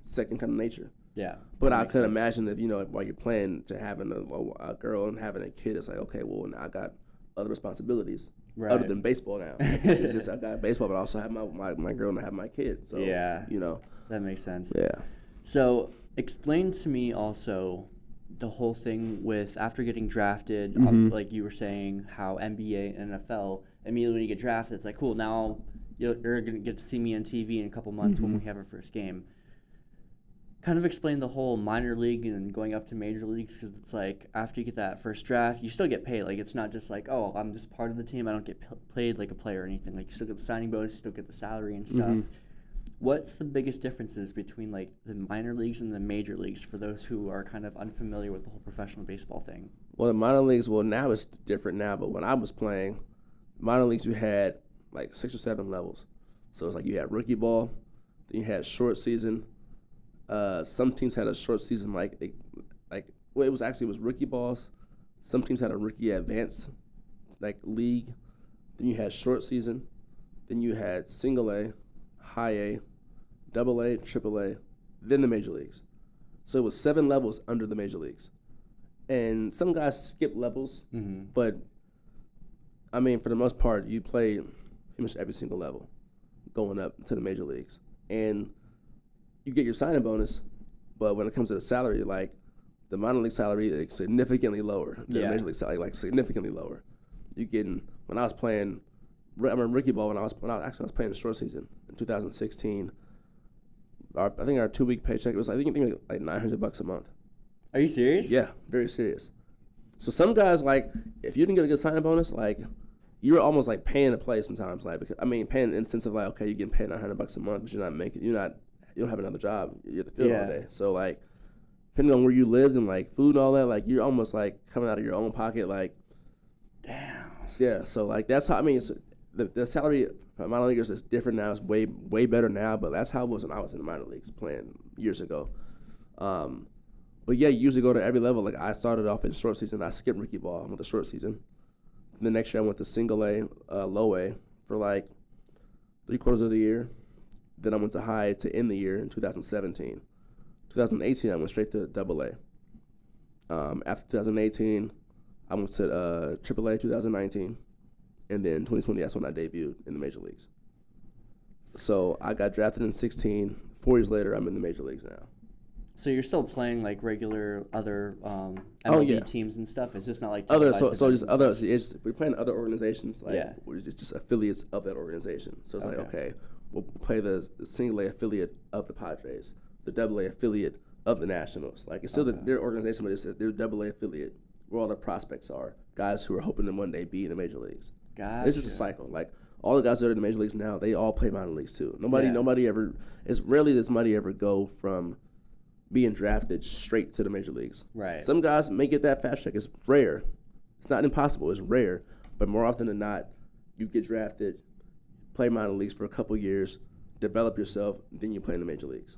second kind of nature. Yeah. But I could imagine if while you're playing, to having a girl and having a kid, it's okay, well, now I got other responsibilities other than baseball now. It's just I got baseball, but I also have my girl and I have my kid. So that makes sense. Yeah. So explain to me also the whole thing with after getting drafted, like you were saying, how NBA and NFL, immediately when you get drafted, it's cool, now you're going to get to see me on TV in a couple months when we have our first game. Kind of explain the whole minor league and going up to major leagues, because it's after you get that first draft, you still get paid. It's not just oh, I'm just part of the team, I don't get paid like a player or anything. You still get the signing bonus, you still get the salary and stuff. What's the biggest differences between like the minor leagues and the major leagues for those who are kind of unfamiliar with the whole professional baseball thing? Well, the minor leagues, well, now it's different now, but when I was playing, minor leagues, you had like 6 or 7 levels. So it's like you had rookie ball, then you had short season. Some teams had a short season it was rookie balls. Some teams had a rookie advanced league. Then you had short season. Then you had single A, high A, double A, triple A, then the major leagues. So it was 7 levels under the major leagues. And some guys skip levels, but I mean, for the most part, you play pretty much every single level going up to the major leagues. And you get your signing bonus, but when it comes to the salary, like the minor league salary is significantly lower than the major league salary, like significantly lower. You getting, when I was playing, I remember rookie ball when I was playing the short season in 2016. I think our 2-week paycheck was like $900 a month. Are you serious? Yeah, very serious. So some guys, like, if you didn't get a good signing bonus, like, you're almost like paying to play sometimes. Like, because, I mean, paying in the instance of like, okay, you're getting paid $900 a month, but you don't have another job. You're at the field all day. So like, depending on where you lived and like food and all that, like you're almost like coming out of your own pocket. Like, damn. Yeah. So like that's how, I mean, the salary for minor leaguers is different now. It's way better now, but that's how it was when I was in the minor leagues playing years ago. But yeah, you usually go to every level. Like I started off in short season. I skipped rookie ball. I went to short season. And the next year I went to single A, low A for like 3/4 of the year. Then I went to high to end the year in 2017. 2018 I went straight to double A. After 2018, I went to triple A 2019. And then 2020, that's when I debuted in the major leagues. So I got drafted in 16. 4 years later, I'm in the major leagues now. So you're still playing like regular other MLB teams and stuff. It's just not like other. So just other. We're playing other organizations. Like we're just affiliates of that organization. So it's like okay, we'll play the single A affiliate of the Padres, the double A affiliate of the Nationals. Like it's still their organization, but it's their double A affiliate where all the prospects are, guys who are hoping to one day be in the major leagues. Gotcha. It's just a cycle. Like all the guys that are in the major leagues now, they all play minor leagues too. Nobody ever. It's rarely does somebody ever go from being drafted straight to the major leagues. Right. Some guys may get that fast track. It's rare. It's not impossible. It's rare. But more often than not, you get drafted, play minor leagues for a couple years, develop yourself, then you play in the major leagues.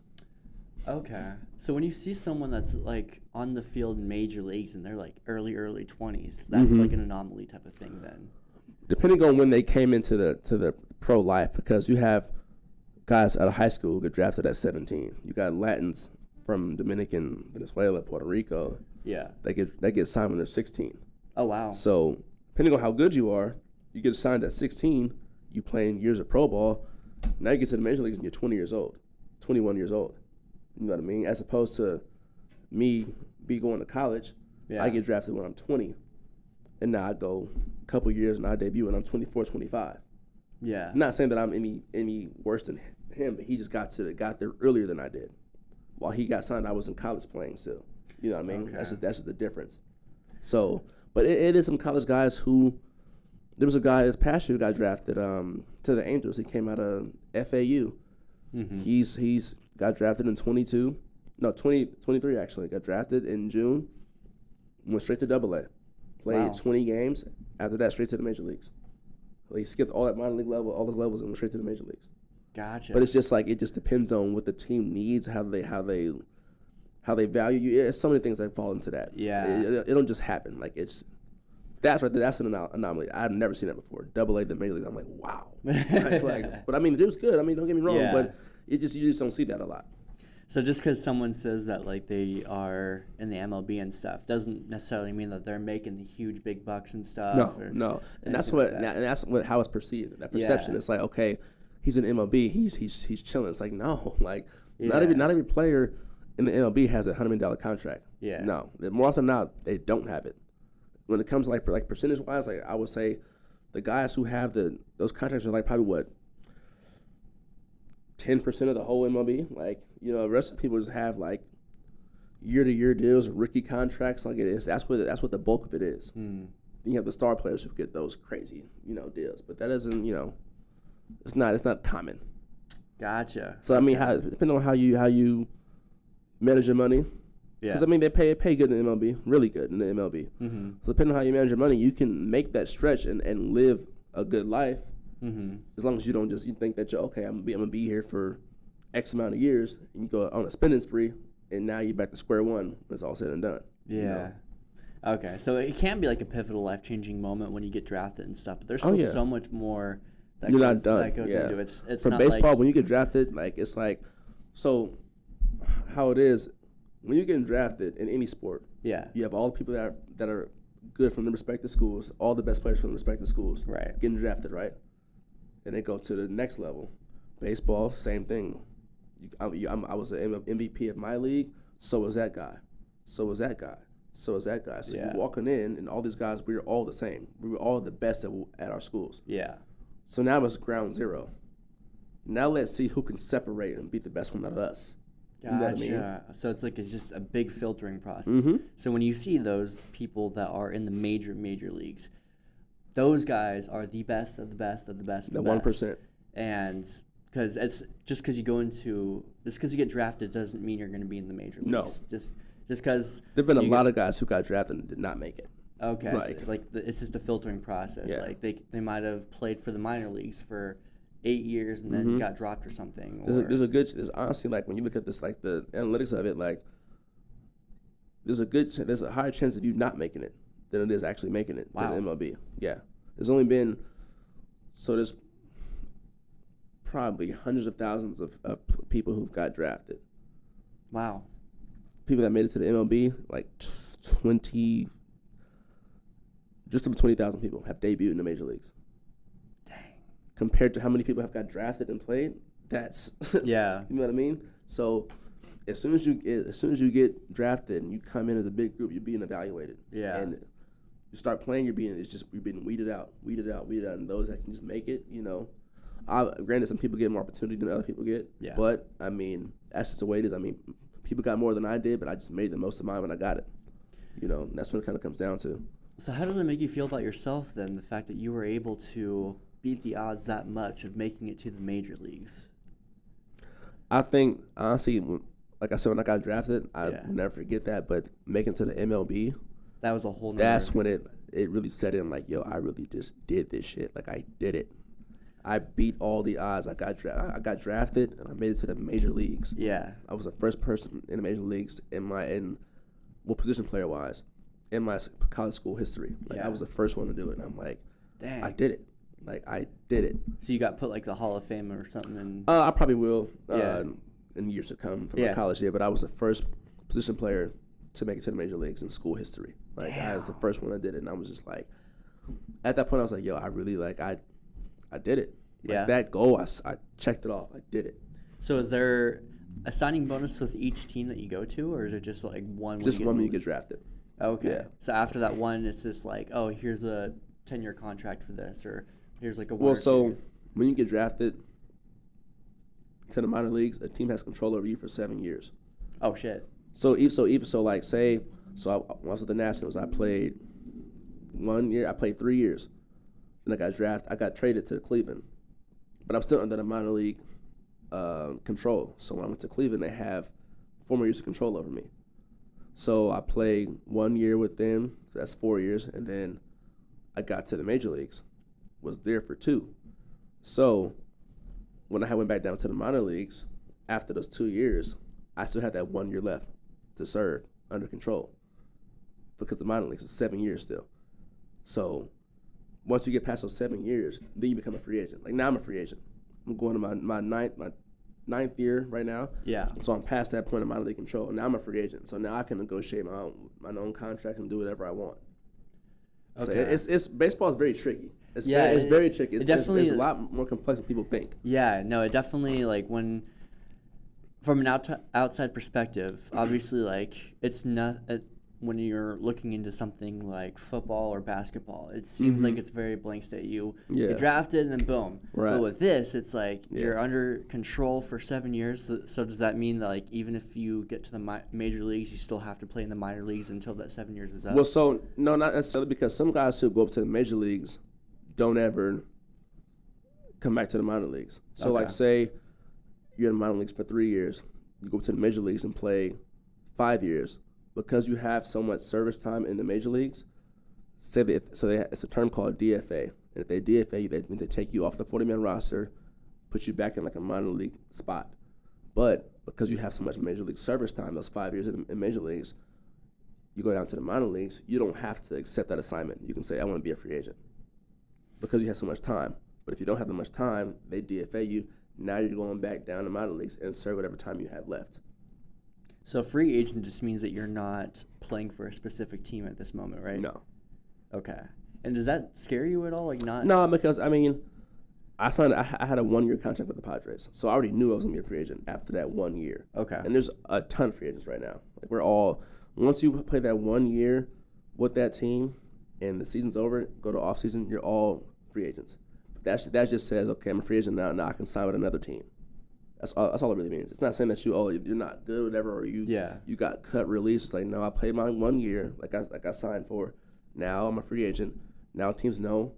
Okay. So when you see someone that's like on the field in major leagues and they're like early 20s, that's like an anomaly type of thing then. Depending on when they came into the pro life, because you have guys out of high school who get drafted at 17. You got Latins from Dominican, Venezuela, Puerto Rico. Yeah. They get signed when they're 16. Oh, wow. So depending on how good you are, you get signed at 16, you playing years of pro ball. Now you get to the major leagues and you're 20 years old, 21 years old. You know what I mean? As opposed to me going to college, I get drafted when I'm 20. And now I go a couple years and I debut when I'm 24, 25. Yeah. I'm not saying that I'm any worse than him, but he just got there earlier than I did. While he got signed, I was in college playing still. You know what I mean? Okay. That's just the difference. So, but it is some college guys who, there was a guy this past year who got drafted to the Angels. He came out of FAU. Mm-hmm. He's got drafted in 23 actually. Got drafted in June. Went straight to Double A. Played 20 games. After that, straight to the major leagues. He skipped all that minor league level, all those levels, and went straight to the major leagues. Gotcha. But it's just like it just depends on what the team needs, how they value you. It's so many things that fall into that. Yeah, it don't just happen. Like that's right there. That's an anomaly. I've never seen that before. Double A, the major league. I'm like, wow. But I mean, the dude's good. I mean, don't get me wrong. But you just don't see that a lot. So just because someone says that like they are in the MLB and stuff doesn't necessarily mean that they're making the huge big bucks and stuff. No, and that's how it's perceived. That perception. It's like, okay, he's in MLB. He's chilling. It's like no, like not every player in the MLB has a $100 million contract. Yeah. No, more often than not, they don't have it. When it comes to like percentage wise, like I would say, the guys who have those contracts are like probably what 10% of the whole MLB. Like, you know, the rest of the people just have like year-to-year deals or rookie contracts. Like it is. That's what the bulk of it is. Mm. You have the star players who get those crazy, deals. But that doesn't, it's not common. Gotcha. So I mean, depending on how you manage your money, because I mean they pay good in the MLB, really good in the MLB. Mm-hmm. So depending on how you manage your money, you can make that stretch and live a good life. Mm-hmm. As long as you don't you think that you're okay, I'm gonna be here for X amount of years, and you go on a spending spree, and now you're back to square one when it's all said and done. Yeah. You know? Okay, so it can be like a pivotal, life-changing moment when you get drafted and stuff, but there's still so much more that you're goes, not done. that goes into it. It's for not baseball, like, when you get drafted, like it's like, so how it is when you're getting drafted in any sport. Yeah. You have all the people that are good from the respective schools, all the best players from the respective schools, right, getting drafted, right, and they go to the next level. Baseball, same thing. I was an MVP of my league. So was that guy. So was that guy. So is that guy. So you're walking in, and all these guys, we were all the same. We were all the best at our schools. Yeah. So now it's ground zero. Now let's see who can separate and beat the best one out of us. Gotcha. You know what I mean? So it's like just a big filtering process. Mm-hmm. So when you see those people that are in the major leagues, those guys are the best of the best of the best. The 1%. And because it's just because you get drafted doesn't mean you're going to be in the major leagues. No. Just because There've been a lot of guys who got drafted and did not make it. Okay, it's just a filtering process. Yeah. Like they might have played for the minor leagues for 8 years and then got dropped or something. There's honestly, like when you look at this, like the analytics of it, like there's a higher chance of you not making it than it is actually making it to the MLB. Yeah, there's only been there's probably hundreds of thousands of people who've got drafted. Wow. People that made it to the MLB, like 20. Just over 20,000 people have debuted in the major leagues. Dang. Compared to how many people have got drafted and played, that's yeah. You know what I mean? So as soon as you get drafted and you come in as a big group, you're being evaluated. Yeah. And you start playing, you're being weeded out, and those that can just make it, you know. Granted, some people get more opportunity than other people get. Yeah. But I mean, that's just the way it is. I mean, people got more than I did, but I just made the most of mine when I got it. You know, and that's what it kind of comes down to. So how does it make you feel about yourself then, the fact that you were able to beat the odds that much of making it to the major leagues? I think, honestly, like I said, when I got drafted, I will never forget that. But making it to the MLB, that was a whole nother. That's when it really set in, like, yo, I really just did this shit. Like, I did it. I beat all the odds. I got drafted, and I made it to the major leagues. Yeah. I was the first person in the major leagues position player-wise, in my college school history. Like, I was the first one to do it, and I'm like, dang, I did it. Like, I did it. So you got put, like, the Hall of Fame or something? I probably will in years to come from my college year, but I was the first position player to make it to the major leagues in school history. Like, I was the first one that did it, and I was just like, at that point, I was like, yo, I really, like, I did it. Like, that goal, I checked it off. I did it. So is there a signing bonus with each team that you go to, or is it just, like, one? Just one when you get drafted. Okay. Yeah. So after that one, it's just like, oh, here's a 10-year contract for this, or here's like a when you get drafted to the minor leagues, a team has control over you for 7 years. Oh shit. When I was with the Nationals, I played 1 year. I played 3 years. Then I got drafted. I got traded to Cleveland, but I'm still under the minor league control. So when I went to Cleveland, they have 4 more years of control over me. So I played 1 year with them, so that's 4 years, and then I got to the major leagues, was there for 2. So when I went back down to the minor leagues, after those 2 years, I still had that 1 year left to serve under control because the minor leagues is 7 years still. So once you get past those 7 years, then you become a free agent. Like, now I'm a free agent. I'm going to my ninth year right now. Yeah. So I'm past that point of minor league control. Now I'm a free agent. So now I can negotiate my own contract and do whatever I want. Okay. So it's baseball is very tricky. It's very tricky. It's a lot more complex than people think. Yeah. No, it definitely, like, from an outside perspective, obviously, like, it's not when you're looking into something like football or basketball, it seems like it's very blank state. You get drafted and then boom. Right. But with this, it's like you're under control for 7 years. So does that mean that, like, even if you get to the major leagues, you still have to play in the minor leagues until that 7 years is up? Well, so no, not necessarily, because some guys who go up to the major leagues don't ever come back to the minor leagues. So like, say you're in the minor leagues for 3 years. You go to the major leagues and play 5 years. Because you have so much service time in the major leagues, it's a term called DFA. And if they DFA you, they take you off the 40-man roster, put you back in like a minor league spot. But because you have so much major league service time, those 5 years in major leagues, you go down to the minor leagues, you don't have to accept that assignment. You can say, I want to be a free agent because you have so much time. But if you don't have that much time, they DFA you. Now you're going back down to minor leagues and serve whatever time you have left. So free agent just means that you're not playing for a specific team at this moment, right? No. Okay. And does that scare you at all? Like not? No, because I mean, I had a 1-year contract with the Padres, so I already knew I was gonna be a free agent after that 1 year. Okay. And there's a ton of free agents right now. Like we're all once you play that 1 year with that team, and the season's over, go to off season, you're all free agents. That just says, okay, I'm a free agent now. Now I can sign with another team. That's all it really means. It's not saying that you're not good, or whatever, or you got cut, released. It's like, no, I played my 1 year, like I signed for. Now I'm a free agent. Now teams know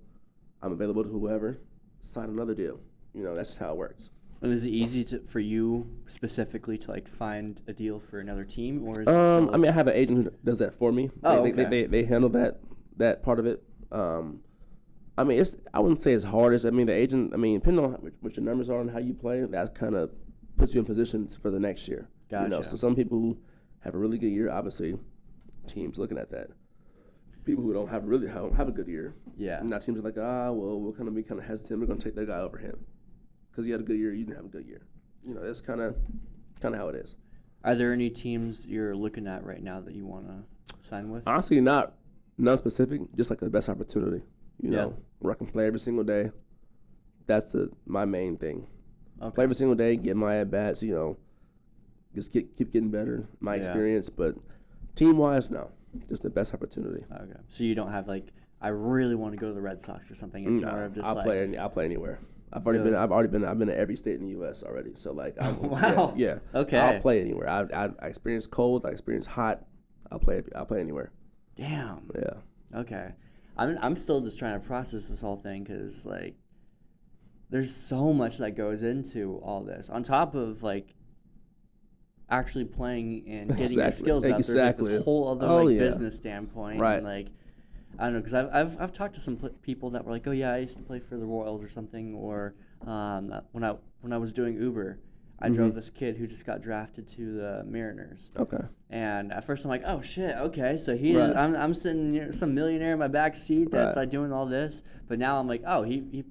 I'm available to whoever. Sign another deal. That's just how it works. And is it easy for you specifically to like find a deal for another team, or is it still? I mean, I have an agent who does that for me. Oh, okay. They handle that part of it. I mean, I wouldn't say as hard as, the agent, depending on what your numbers are and how you play, that kind of puts you in position for the next year. Gotcha. So some people who have a really good year, obviously, teams looking at that. People who don't have a good year, now teams are like, we're going to be kind of hesitant. We're going to take that guy over him because he had a good year, you didn't have a good year. That's kind of how it is. Are there any teams you're looking at right now that you want to sign with? Honestly, not specific, just like the best opportunity. Where I can play every single day. That's my main thing. Okay. Play every single day, get my at-bats, just keep getting better, my experience. But team-wise, no. Just the best opportunity. Okay. So you don't have, like, I really want to go to the Red Sox or something. It's more of just I'll play anywhere. I've been to every state in the U.S. already. So, like, wow. Yeah. Okay. I'll play anywhere. I experience cold. I experience hot. I'll play anywhere. Damn. Yeah. Okay. I'm still just trying to process this whole thing because, like, there's so much that goes into all this. On top of, like, actually playing and getting your skills out, there's like this whole other business standpoint. Right. And, like, I don't know, because I've talked to some people that were like, oh, yeah, I used to play for the Royals or something. Or when I was doing Uber, I drove this kid who just got drafted to the Mariners. Okay. And at first I'm like, oh shit, okay, so he is. I'm sitting near some millionaire in my back seat that's like doing all this. But now I'm like, oh, he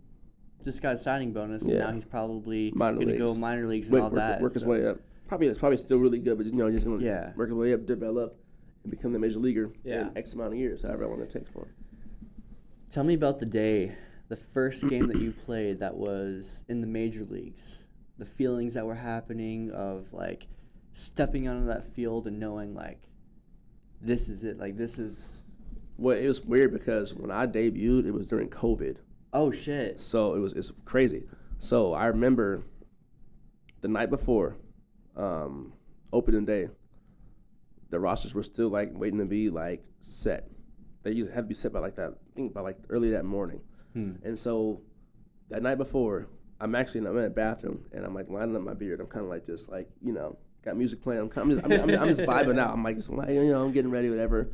just got a signing bonus. And now he's probably going to go minor leagues and all that. Work his way up. It's probably still really good, but just going to work his way up, develop, and become the major leaguer in X amount of years, however long it takes for him. Tell me about the first game that you played that was in the major leagues. The feelings that were happening of, like, stepping onto that field and knowing, like, this is it. Like, this is... Well, it was weird because when I debuted, it was during COVID. Oh, shit. So it's crazy. So I remember the night before opening day, the rosters were still, like, waiting to be, like, set. They used to have to be set by, like, early that morning. And so that night before... I'm in the bathroom, and I'm, like, lining up my beard. I'm kind of, like, just, like, got music playing. I'm just vibing out. I'm, like, I'm getting ready, whatever.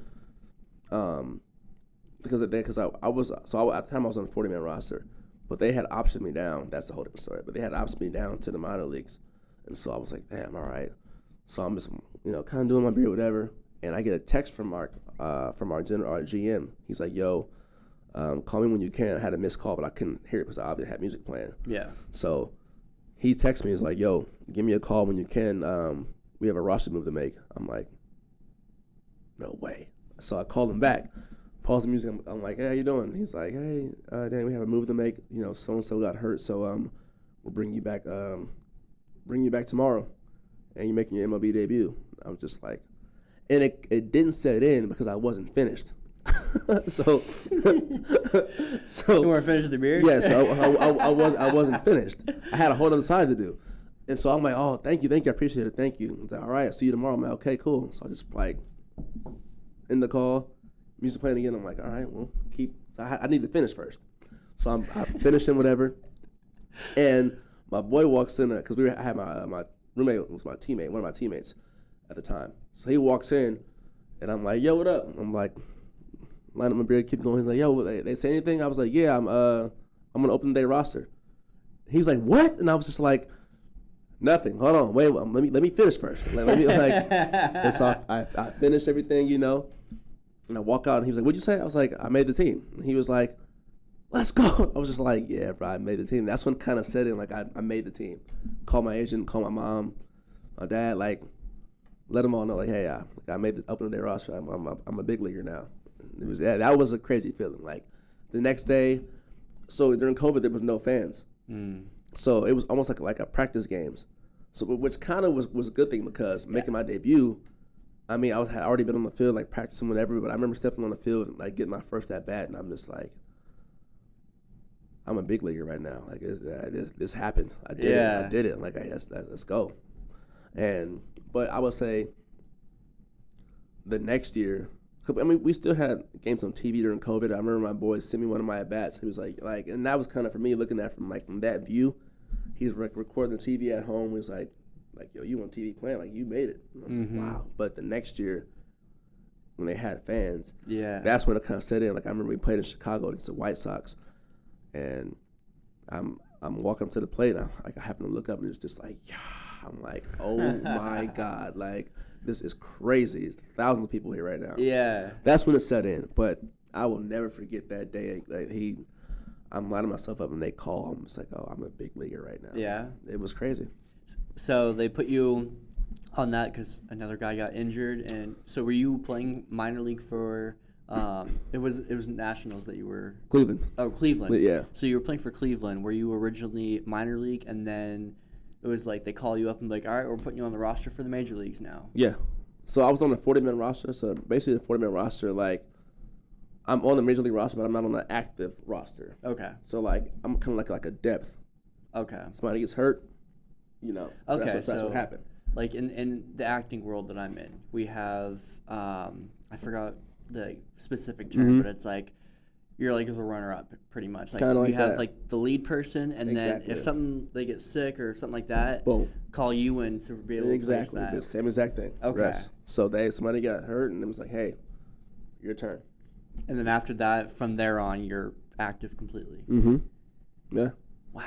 Because at the time I was on the 40-man roster, but they had optioned me down. That's the whole different story. But they had optioned me down to the minor leagues, and so I was like, damn, all right. So I'm just, kind of doing my beard, whatever, and I get a text from our GM. He's like, yo. Call me when you can. I had a missed call, but I couldn't hear it because I obviously had music playing. Yeah. So he texts me. He's like, yo, give me a call when you can. We have a roster move to make. I'm like, no way. So I called him back, pause the music. I'm like, hey, how you doing? He's like, hey, Dan, we have a move to make. So-and-so got hurt, so we'll bring you back tomorrow, and you're making your MLB debut. I was just like, and it didn't set in because I wasn't finished. so you weren't finished with the beard? Yeah, so I wasn't finished. I had a whole other side to do. And so I'm like, oh, thank you, I appreciate it, thank you. He's like, all right, I'll see you tomorrow. I'm like, okay, cool. So I just, like, in the call, music playing again. I'm like, all right, well, so I need to finish first. So I finished and whatever. And my boy walks in because I had my roommate was my teammate, one of my teammates at the time. So he walks in, and I'm like, "Yo, what up?" I'm like, line up my beard, keep going. He's like, "Yo, they say anything?" I was like, "Yeah, I'm gonna open day roster." He was like, "What?" And I was just like, "Nothing. Hold on, wait. Let me finish first. Let me And so I finished everything, and I walk out, and he was like, "What'd you say?" I was like, "I made the team." And he was like, "Let's go." I was just like, "Yeah, bro, I made the team." That's when kind of set in, like I made the team. Call my agent, call my mom, my dad, like let them all know, like, "Hey, I made the opening day roster. I'm a big leaguer now." It was that was a crazy feeling. Like the next day, so during COVID there was no fans, so it was almost like a practice games. So which kind of was a good thing because making my debut, I mean had already been on the field like practicing whatever, but I remember stepping on the field and like getting my first at bat, and I'm just like, I'm a big leaguer right now. Like this happened. I did it. Like let's go. But I would say the next year, I mean, we still had games on TV during COVID. I remember my boy sent me one of my at bats. He was like, and that was kind of for me looking at from that view. He's recording the TV at home. He was like, yo, you on TV playing? Like you made it. Like, wow. But the next year, when they had fans, that's when it kind of set in. Like I remember we played in Chicago against the White Sox, and I'm walking up to the plate. And I happen to look up, and it's just like, yeah. I'm like, oh my God, like. This is crazy. There's thousands of people here right now. Yeah. That's when it set in. But I will never forget that day. Like I'm lining myself up and they call. I'm just like, oh, I'm a big leaguer right now. Yeah. It was crazy. So they put you on that because another guy got injured. And so were you playing minor league for it was Nationals that you were? Cleveland. Oh, Cleveland. Yeah. So you were playing for Cleveland. Were you originally minor league and then it was like they call you up and be like, all right, we're putting you on the roster for the major leagues now? Yeah. So I was on the 40-man roster. So basically the 40-man roster, like, I'm on the major league roster, but I'm not on the active roster. Okay. So, like, I'm kind of like a depth. Okay. Somebody gets hurt, So okay, that's what happened. Like, in the acting world that I'm in, we have, I forgot the specific term, but it's like, you're like the runner-up, pretty much. Like you have like the lead person, and then if they get sick or something like that, boom, call you in to be able to place that. The same exact thing. Okay. Rest. So somebody got hurt, and it was like, hey, your turn. And then after that, from there on, you're active completely. Yeah. Wow.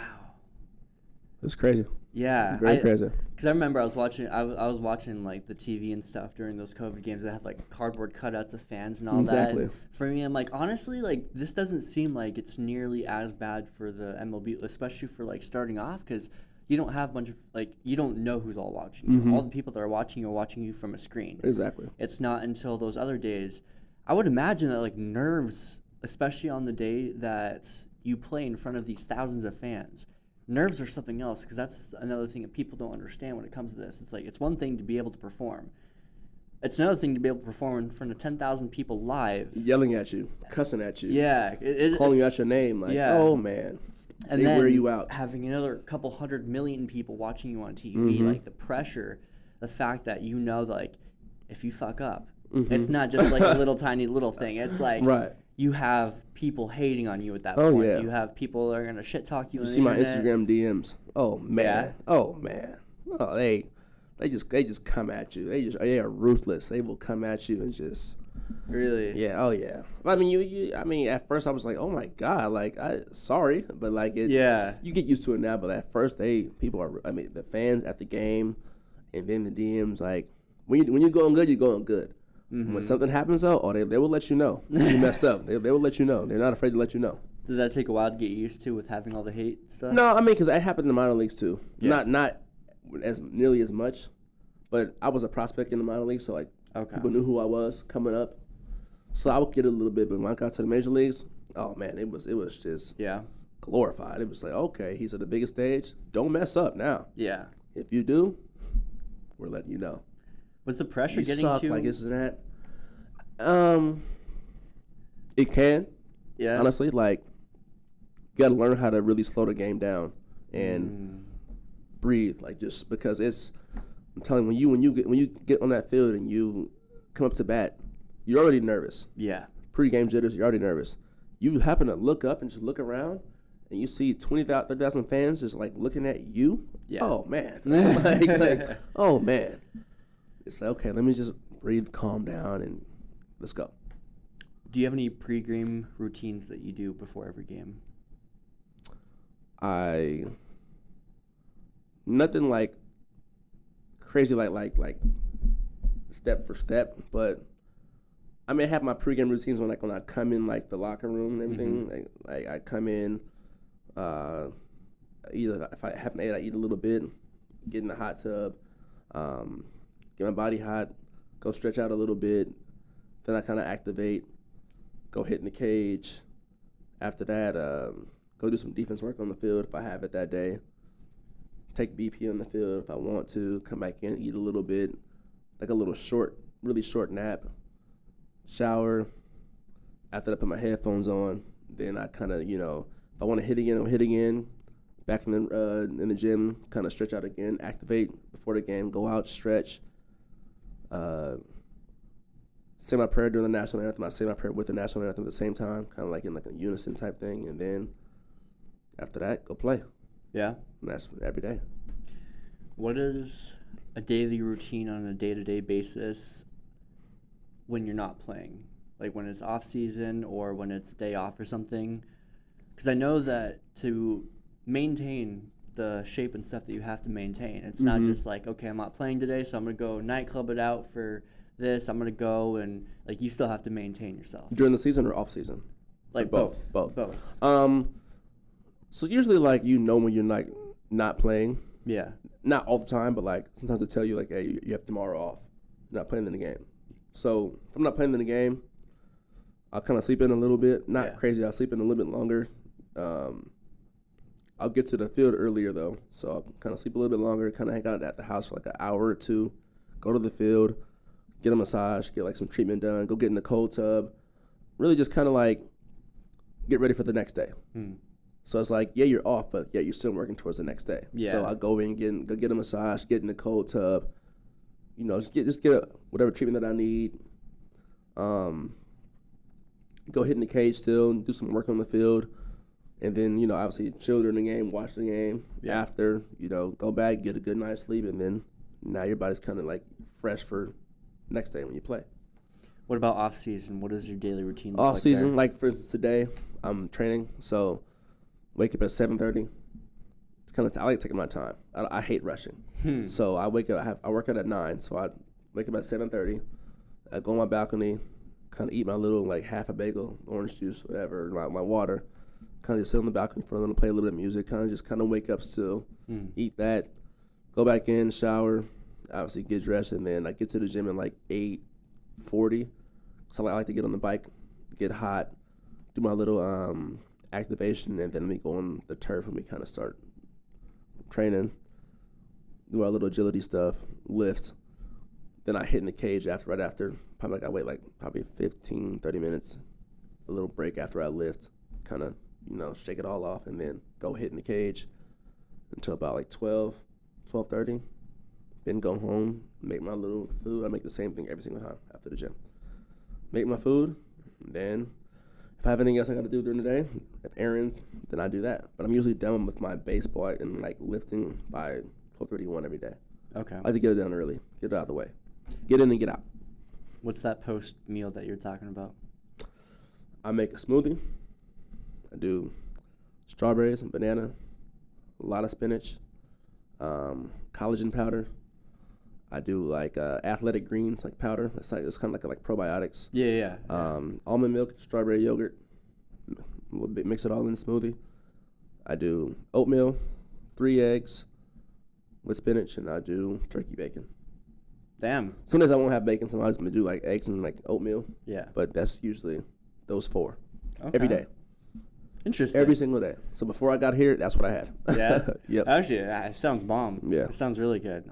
It's crazy. Yeah, very crazy. Because I remember I was watching like the TV and stuff during those COVID games that have like cardboard cutouts of fans and all that. And for me, I'm like, honestly, like this doesn't seem like it's nearly as bad for the MLB, especially for like starting off, because you don't have a bunch of you don't know who's all watching you. All the people that are watching you from a screen. Exactly. It's not until those other days. I would imagine that like nerves, especially on the day that you play in front of these thousands of fans. Nerves are something else, because that's another thing that people don't understand when it comes to this. It's like it's one thing to be able to perform. It's another thing to be able to perform in front of 10,000 people live. Yelling at you, cussing at you. Yeah. Calling you out your name. Like, oh, man. And they wear you out. Having another couple 100 million people watching you on TV, like the pressure, the fact that like, if you fuck up, it's not just like a little tiny little thing. It's like... Right. You have people hating on you at that point. Yeah. You have people that are gonna shit talk you. You see my Instagram DMs. Oh man. Yeah. Oh man. Oh they just come at you. They are ruthless. They will come at you and just. Really. Yeah. Oh yeah. I mean I mean at first I was like, oh my God, like sorry, but like it. Yeah. You get used to it now, but at first the fans at the game, and then the DMs, like when you're going good, you're going good. When something happens, they will let you know. You messed up. They will let you know. They're not afraid to let you know. Did that take a while to get used to with having all the hate stuff? No, I mean, because that happened in the minor leagues too. Yeah. Not as nearly as much, but I was a prospect in the minor leagues, so like people knew who I was coming up. So I would get a little bit, but when I got to the major leagues, oh man, it was just glorified. It was like, okay, he's at the biggest stage. Don't mess up now. Yeah. If you do, we're letting you know. Was the pressure getting suck, to... like this and that? It can. Yeah. Honestly, like, you got to learn how to really slow the game down and breathe, like, just because I'm telling you, when you get on that field and you come up to bat, you're already nervous. Yeah. Pre-game jitters, you're already nervous. You happen to look up and just look around, and you see 20,000, 30,000 fans just like looking at you. Yeah. Oh man, oh man. It's like, okay, let me just breathe, calm down, and let's go. Do you have any pre-game routines that you do before every game? Nothing like crazy like step for step, but I mean I have my pregame routines when I come in like the locker room and everything. Like I come in, either if I haven't ate, I eat a little bit, get in the hot tub, get my body hot, go stretch out a little bit, then I kind of activate, go hit in the cage. After that, go do some defense work on the field if I have it that day. Take BP on the field if I want to. Come back in, eat a little bit, like a little really short nap. Shower. After that, put my headphones on. Then I kind of, if I want to hit again, I'll hit again. Back in the gym, kind of stretch out again, activate before the game, go out, stretch. Say my prayer during the national anthem. I say my prayer with the national anthem at the same time, kind of like in like a unison type thing. And then after that, go play. Yeah. And that's every day. What is a daily routine on a day-to-day basis when you're not playing? Like when it's off season or when it's day off or something? Because I know that to maintain the shape and stuff that you have to maintain, it's not just like, okay, I'm not playing today, so I'm going to go nightclub it out for this. I'm going to go and, like, you still have to maintain yourself. During the season or off season? Like both. Both. So usually, like, when you're like not playing. Yeah. Not all the time, but like sometimes they tell you like, hey, you have tomorrow off. You're not playing in the game. So if I'm not playing in the game, I'll kind of sleep in a little bit. Not crazy. I'll sleep in a little bit longer. I'll get to the field earlier though, so I'll kind of sleep a little bit longer. Kind of hang out at the house for like an hour or two. Go to the field, get a massage, get like some treatment done. Go get in the cold tub. Really just kind of like get ready for the next day. So it's like, yeah, you're off, but yeah, you're still working towards the next day. Yeah. So I go in, go get a massage, get in the cold tub, just get whatever treatment that I need. Go hit in the cage still, do some work on the field, and then obviously chill during the game, watch the game. Yeah. After go back, get a good night's sleep, and then now your body's kind of like fresh for next day when you play. What about off season? What is your daily routine look off season? Like for instance, today I'm training, so. Wake up at 7:30. It's kind of I like taking my time. I hate rushing. So I wake up. I work out at 9. So I wake up at 7:30. I go on my balcony, kind of eat my little like half a bagel, orange juice, whatever, my water. Kind of just sit on the balcony for a little, play a little bit of music. Kind of wake up still, eat that, go back in, shower, obviously get dressed, and then I get to the gym at like 8:40. So I like to get on the bike, get hot, do my little activation, and then we go on the turf and we kind of start training, do our little agility stuff, lift. Then I hit in the cage right after. Probably I wait like probably 15, 30 minutes, a little break after I lift, kind of, shake it all off, and then go hit in the cage until about like 12:30. Then go home, make my little food. I make the same thing every single time after the gym. Make my food, then if I have anything else I got to do during the day, if errands, then I do that. But I'm usually done with my baseball and like lifting by 12:31 every day. Okay. I like to get it done early, get it out of the way. Get in and get out. What's that post meal that you're talking about? I make a smoothie. I do strawberries and banana, a lot of spinach, collagen powder. I do like athletic greens, like powder. It's kind of like probiotics. Yeah. Almond milk, strawberry yogurt. A little bit, mix it all in the smoothie. I do oatmeal, 3 eggs with spinach, and I do turkey bacon. Damn. Sometimes I won't have bacon. Sometimes I'm gonna do like eggs and like oatmeal. Yeah. But that's usually those 4 every day. Interesting. Every single day. So before I got here, that's what I had. Yeah. Yep. Actually, it sounds bomb. Yeah. It sounds really good.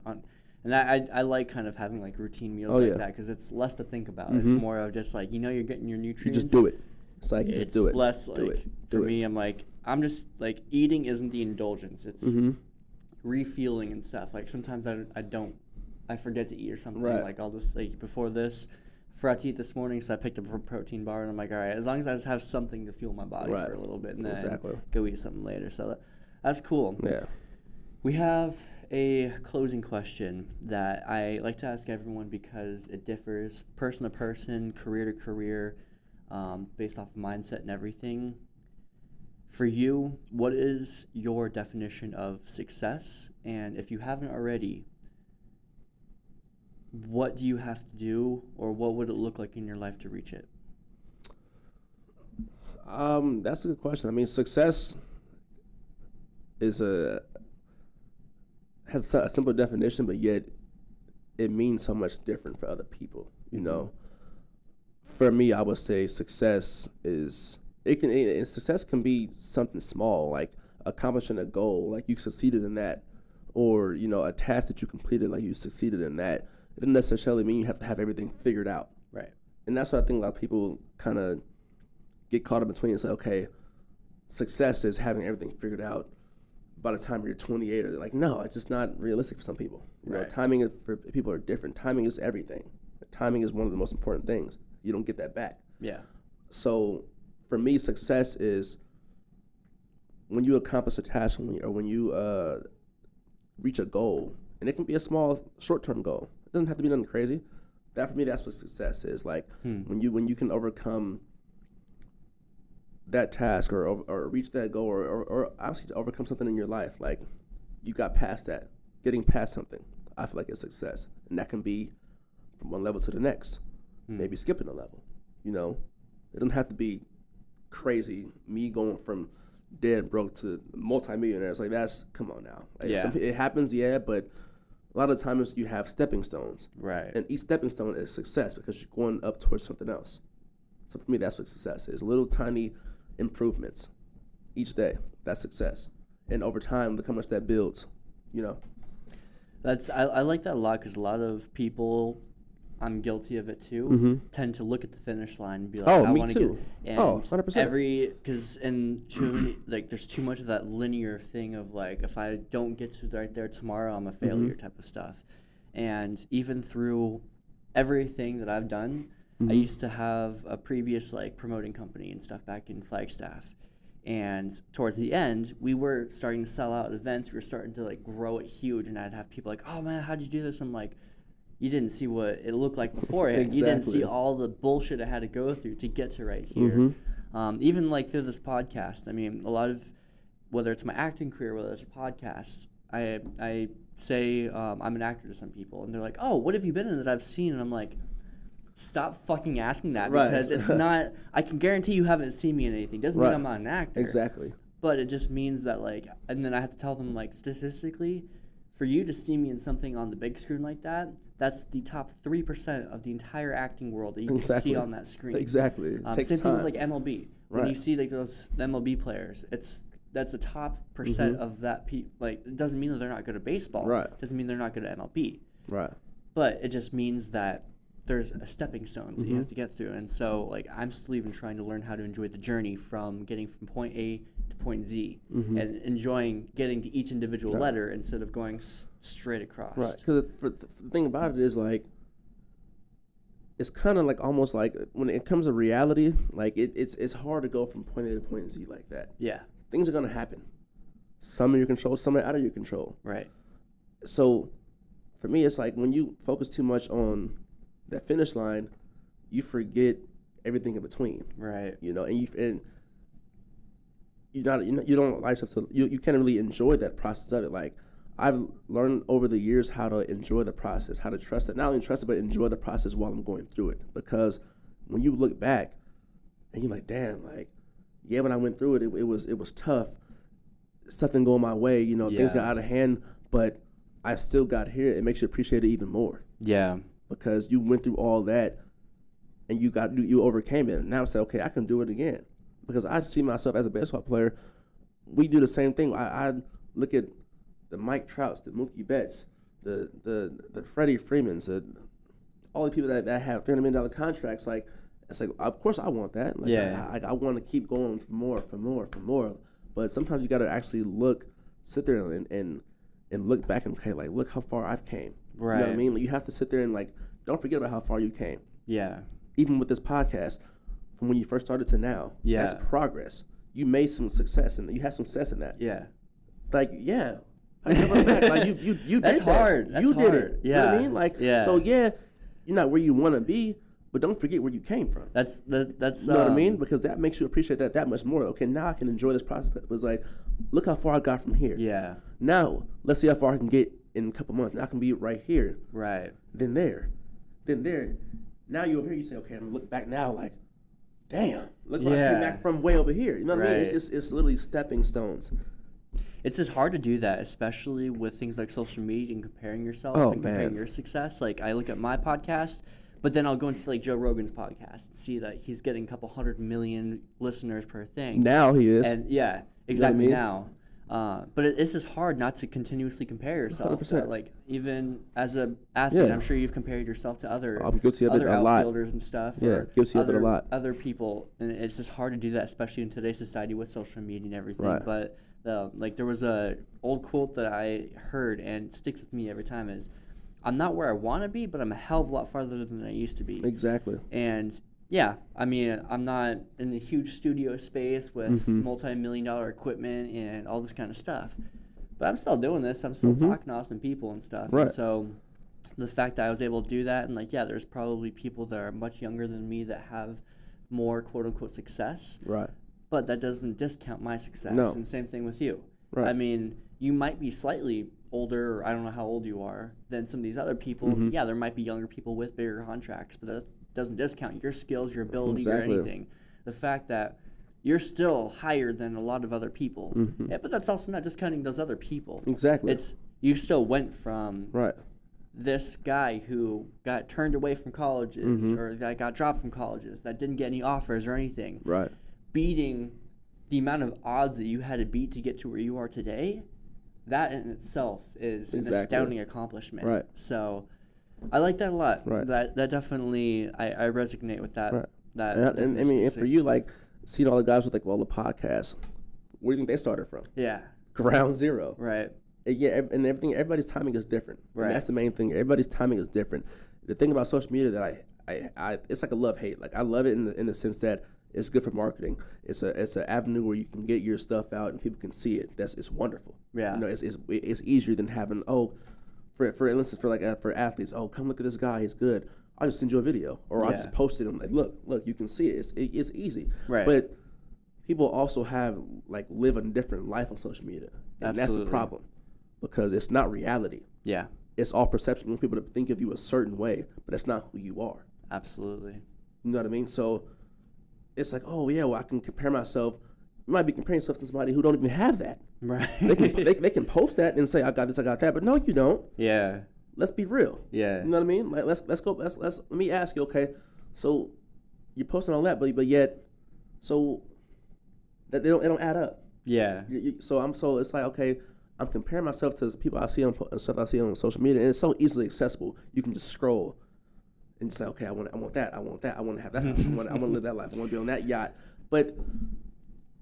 And I like kind of having like routine meals that because it's less to think about. It's more of just like you're getting your nutrients. You just do it. It's like it's just do it. Less like for me. I'm like I'm just like eating isn't the indulgence. It's refueling and stuff. Like sometimes I forget to eat or something. Right. Like I'll just like before this, forgot to eat this morning, so I picked up a protein bar, and I'm like, all right, as long as I just have something to fuel my body for a little bit, and then go eat something later. So that's cool. Yeah. We have a closing question that I like to ask everyone because it differs person to person, career to career, based off of mindset and everything. For you, what is your definition of success? And if you haven't already, what do you have to do, or what would it look like in your life to reach it? That's a good question. I mean, success has a simple definition, but yet it means so much different for other people. You know, for me, I would say success can be something small, like accomplishing a goal, like you succeeded in that, or a task that you completed, like you succeeded in that. It doesn't necessarily mean you have to have everything figured out. Right. And that's what I think a lot of people kind of get caught up between and say, okay, success is having everything figured out by the time you're 28. Or like, no, it's just not realistic for some people. You know, timing for people are different. Timing is everything. Timing is one of the most important things. You don't get that back. Yeah. So for me, success is when you accomplish a task or when you reach a goal, and it can be a small, short-term goal. It doesn't have to be nothing crazy. That for me, that's what success is. Like when you can overcome that task or reach that goal or honestly overcome something in your life. Like you got past that, getting past something. I feel like it's success, and that can be from one level to the next. Maybe skipping a level. It doesn't have to be crazy. Me going from dead broke to multimillionaires, like come on now. Like, it happens, but a lot of times you have stepping stones, right? And each stepping stone is success because you're going up towards something else. So for me, that's what success is: little tiny improvements each day. That's success, and over time, look how much that builds. I like that a lot because a lot of people, I'm guilty of it too, tend to look at the finish line and be like, I want to get. And 100%. Because there's too much of that linear thing of like, if I don't get to right there tomorrow, I'm a failure type of stuff. And even through everything that I've done, I used to have a previous promoting company and stuff back in Flagstaff. And towards the end, we were starting to sell out events. We were starting to grow it huge. And I'd have people like, oh man, how'd you do this? I'm like, you didn't see what it looked like beforehand. Exactly. You didn't see all the bullshit I had to go through to get to right here. Even through this podcast, I mean, a lot of, whether it's my acting career, whether it's a podcast, I say I'm an actor to some people, and they're like, oh, what have you been in that I've seen? And I'm like, stop fucking asking that because it's not, I can guarantee you haven't seen me in anything. Doesn't mean I'm not an actor. Exactly. But it just means that and then I have to tell them statistically, for you to see me in something on the big screen like that, that's the top 3% of the entire acting world that you can see on that screen. Exactly. Same thing with MLB. When you see those MLB players, that's the top percent of that. It doesn't mean that they're not good at baseball. Right. It doesn't mean they're not good at MLB. Right. But it just means that there's a stepping stones that you have to get through. And so I'm still even trying to learn how to enjoy the journey from getting from point A to point Z and enjoying getting to each individual letter instead of going straight across. Right. Because the thing about it is it's kind of almost when it comes to reality, it's hard to go from point A to point Z like that. Yeah. Things are going to happen. Some in your control, some are out of your control. Right. So for me, it's when you focus too much on that finish line, you forget everything in between. Right. And you don't like stuff, so you can't really enjoy that process of it. I've learned over the years how to enjoy the process, how to trust it. Not only trust it, but enjoy the process while I'm going through it. Because when you look back and you're like, damn, when I went through it, it was tough. Stuff didn't go my way. Things got out of hand, but I still got here. It makes you appreciate it even more. Yeah. Because you went through all that and you overcame it. And now I say, okay, I can do it again. Because I see myself as a baseball player, we do the same thing. I look at the Mike Trouts, the Mookie Betts, the Freddie Freemans, all the people that have $300 million contracts. It's of course I want that. I want to keep going for more. But sometimes you got to actually sit there and look back and look how far I've came. Right. You know what I mean? You have to sit there and don't forget about how far you came. Yeah. Even with this podcast, from when you first started to now, Yeah. that's progress. You made some success, and you had some success in that. Yeah. Like, yeah. Like, you That's did that. hard. That's you did hard. it. Yeah. You know what I mean? Like, Yeah. so yeah, you're not where you want to be, but don't forget where you came from. That's You know what I mean? Because that makes you appreciate that much more. Okay, now I can enjoy this process. It was like, look how far I got from here. Yeah. Now, let's see how far I can get in a couple months. Now I can be right here. Right. Then there. Now you're over here, you say, okay, I'm gonna look back now like, damn, look where I came back from way over here. You know what I mean? Right. It's literally stepping stones. It's just hard to do that, especially with things like social media and comparing yourself and comparing your success. Like, I look at my podcast, but then I'll go and see like Joe Rogan's podcast and see that he's getting a couple 100 million listeners per thing. Now he is. And yeah, exactly You know now. But it's just hard not to continuously compare yourself. 100%. Like, even as a athlete, Yeah. I'm sure you've compared yourself to other I'm guilty of it other a lot. outfielders and stuff. Yeah, or guilty of it a lot. Other people, and it's just hard to do that, especially in today's society with social media and everything. Right. But like, there was a old quote that I heard and it sticks with me every time is, I'm not where I want to be, but I'm a hell of a lot farther than I used to be. Exactly. And yeah, I mean, I'm not in a huge studio space with multi-million-dollar equipment and all this kind of stuff, but I'm still doing this. I'm still talking to awesome people and stuff. Right. And so the fact that I was able to do that, and like, yeah, there's probably people that are much younger than me that have more quote-unquote success. Right. But that doesn't discount my success. No. And same thing with you. Right. I mean, you might be slightly older, or I don't know how old you are, than some of these other people. Yeah, there might be younger people with bigger contracts, but that doesn't discount your skills, your ability, Exactly. or anything. The fact that you're still higher than a lot of other people. Yeah, but that's also not discounting those other people. Exactly. It's you still went from Right. this guy who got turned away from colleges or that got dropped from colleges, that didn't get any offers or anything. Right. Beating the amount of odds that you had to beat to get to where you are today, that in itself is an astounding accomplishment. Right. So I like that a lot. Right. That definitely, I resonate with that. Right. That And I definitely mean, and sticks for you, like, seeing all the guys with like all the podcasts, where do you think they started from? yeah, Ground zero. right. And yeah, and everything. Everybody's timing is different. Right. And that's the main thing. Everybody's timing is different. The thing about social media that I it's like a love hate. Like, I love it in the sense that it's good for marketing. It's an avenue where you can get your stuff out and people can see it. It's wonderful. Yeah. You know, it's easier than having for instance for athletes. Oh, come look at this guy. He's good. I'll just send you a video, or I'll just post it and like look, you can see it. It's easy. Right. But people also live a different life on social media, and that's the Absolutely. problem, because it's not reality. Yeah, It's all perception. You want people to think of you a certain way, but that's not who you are. absolutely. You know what I mean? So it's like, oh yeah, well, I can compare myself. You might be comparing yourself to somebody who don't even have that. Right. They can post that and say, I got this, I got that, but no, you don't. yeah. Let's be real. Yeah. You know what I mean? Like, let's go. Let me ask you. Okay, so you're posting all that, but yet, so that they don't add up. Yeah. So it's like, okay, I'm comparing myself to the people I see on stuff I see on social media, and it's so easily accessible. You can just scroll and say, okay, I want that, I want to have that house, I want to live that life, I want to be on that yacht. But and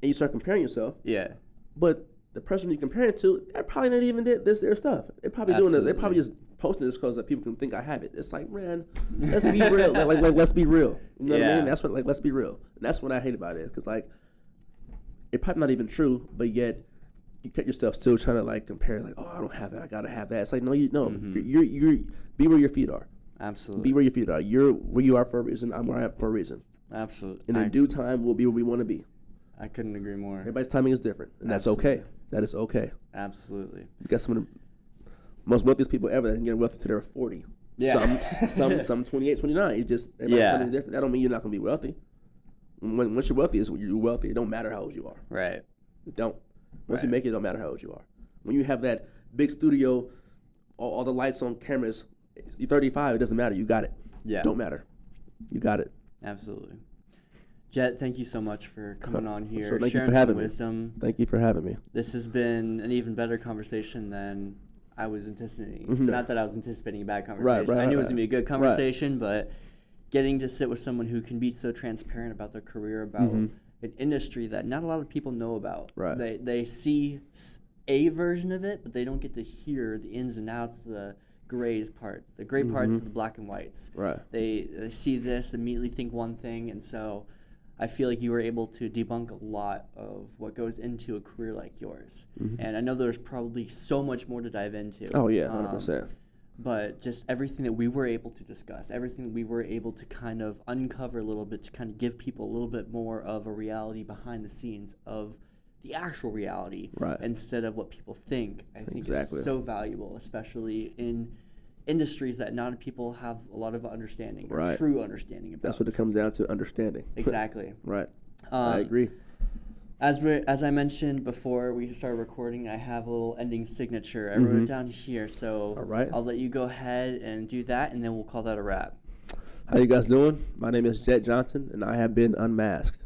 you start comparing yourself. Yeah. But the person you compare it to, they're probably not even their stuff. They're probably doing this. They're probably just posting this because that people can think I have it. It's like, man, let's be real. like let's be real. You know what I mean? That's what let's be real. And that's what I hate about it, because like it's probably not even true, but yet you catch yourself still trying to like compare, like, oh, I don't have that, I gotta have that. It's like, no, you no, you're be where your feet are. Absolutely. Be where your feet are. You're where you are for a reason. I'm where I am for a reason. Absolutely. And in due time, we'll be where we want to be. I couldn't agree more. Everybody's timing is different, and that's okay. That is okay. Absolutely. You got some of the most wealthiest people ever that can get wealthy till they're 40. Yeah. Some 28, 29. It just everybody's timing is different. That don't mean you're not gonna be wealthy. Once you're wealthy, you're wealthy. It don't matter how old you are. Right. It don't. Once you make it, it don't matter how old you are. When you have that big studio, all the lights on, cameras, you're 35. It doesn't matter. You got it. Yeah. Don't matter. You got it. Absolutely. Jet, thank you so much for coming on here, Sure, thank you sharing for some having me. wisdom. Thank you for having me. This has been an even better conversation than I was anticipating. Not that I was anticipating a bad conversation. I knew it was going to be a good conversation, but getting to sit with someone who can be so transparent about their career, about an industry that not a lot of people know about. They see a version of it, but they don't get to hear the ins and outs, the grays parts, the gray parts of the black and whites. Right. They see this, immediately think one thing, and so I feel like you were able to debunk a lot of what goes into a career like yours. And I know there's probably so much more to dive into. Oh yeah, 100%. But just everything that we were able to discuss, everything that we were able to kind of uncover a little bit to kind of give people a little bit more of a reality behind the scenes of the actual reality, Right. instead of what people think, I think Exactly. is so valuable, especially in industries that not people have a lot of understanding or Right. true understanding about. That's what it comes down to, understanding. Exactly. Right. I agree. As I mentioned before we started recording, I have a little ending signature. I wrote it down here, so All right. I'll let you go ahead and do that, and then we'll call that a wrap. How you guys doing? My name is Jet Johnson, and I have been unmasked.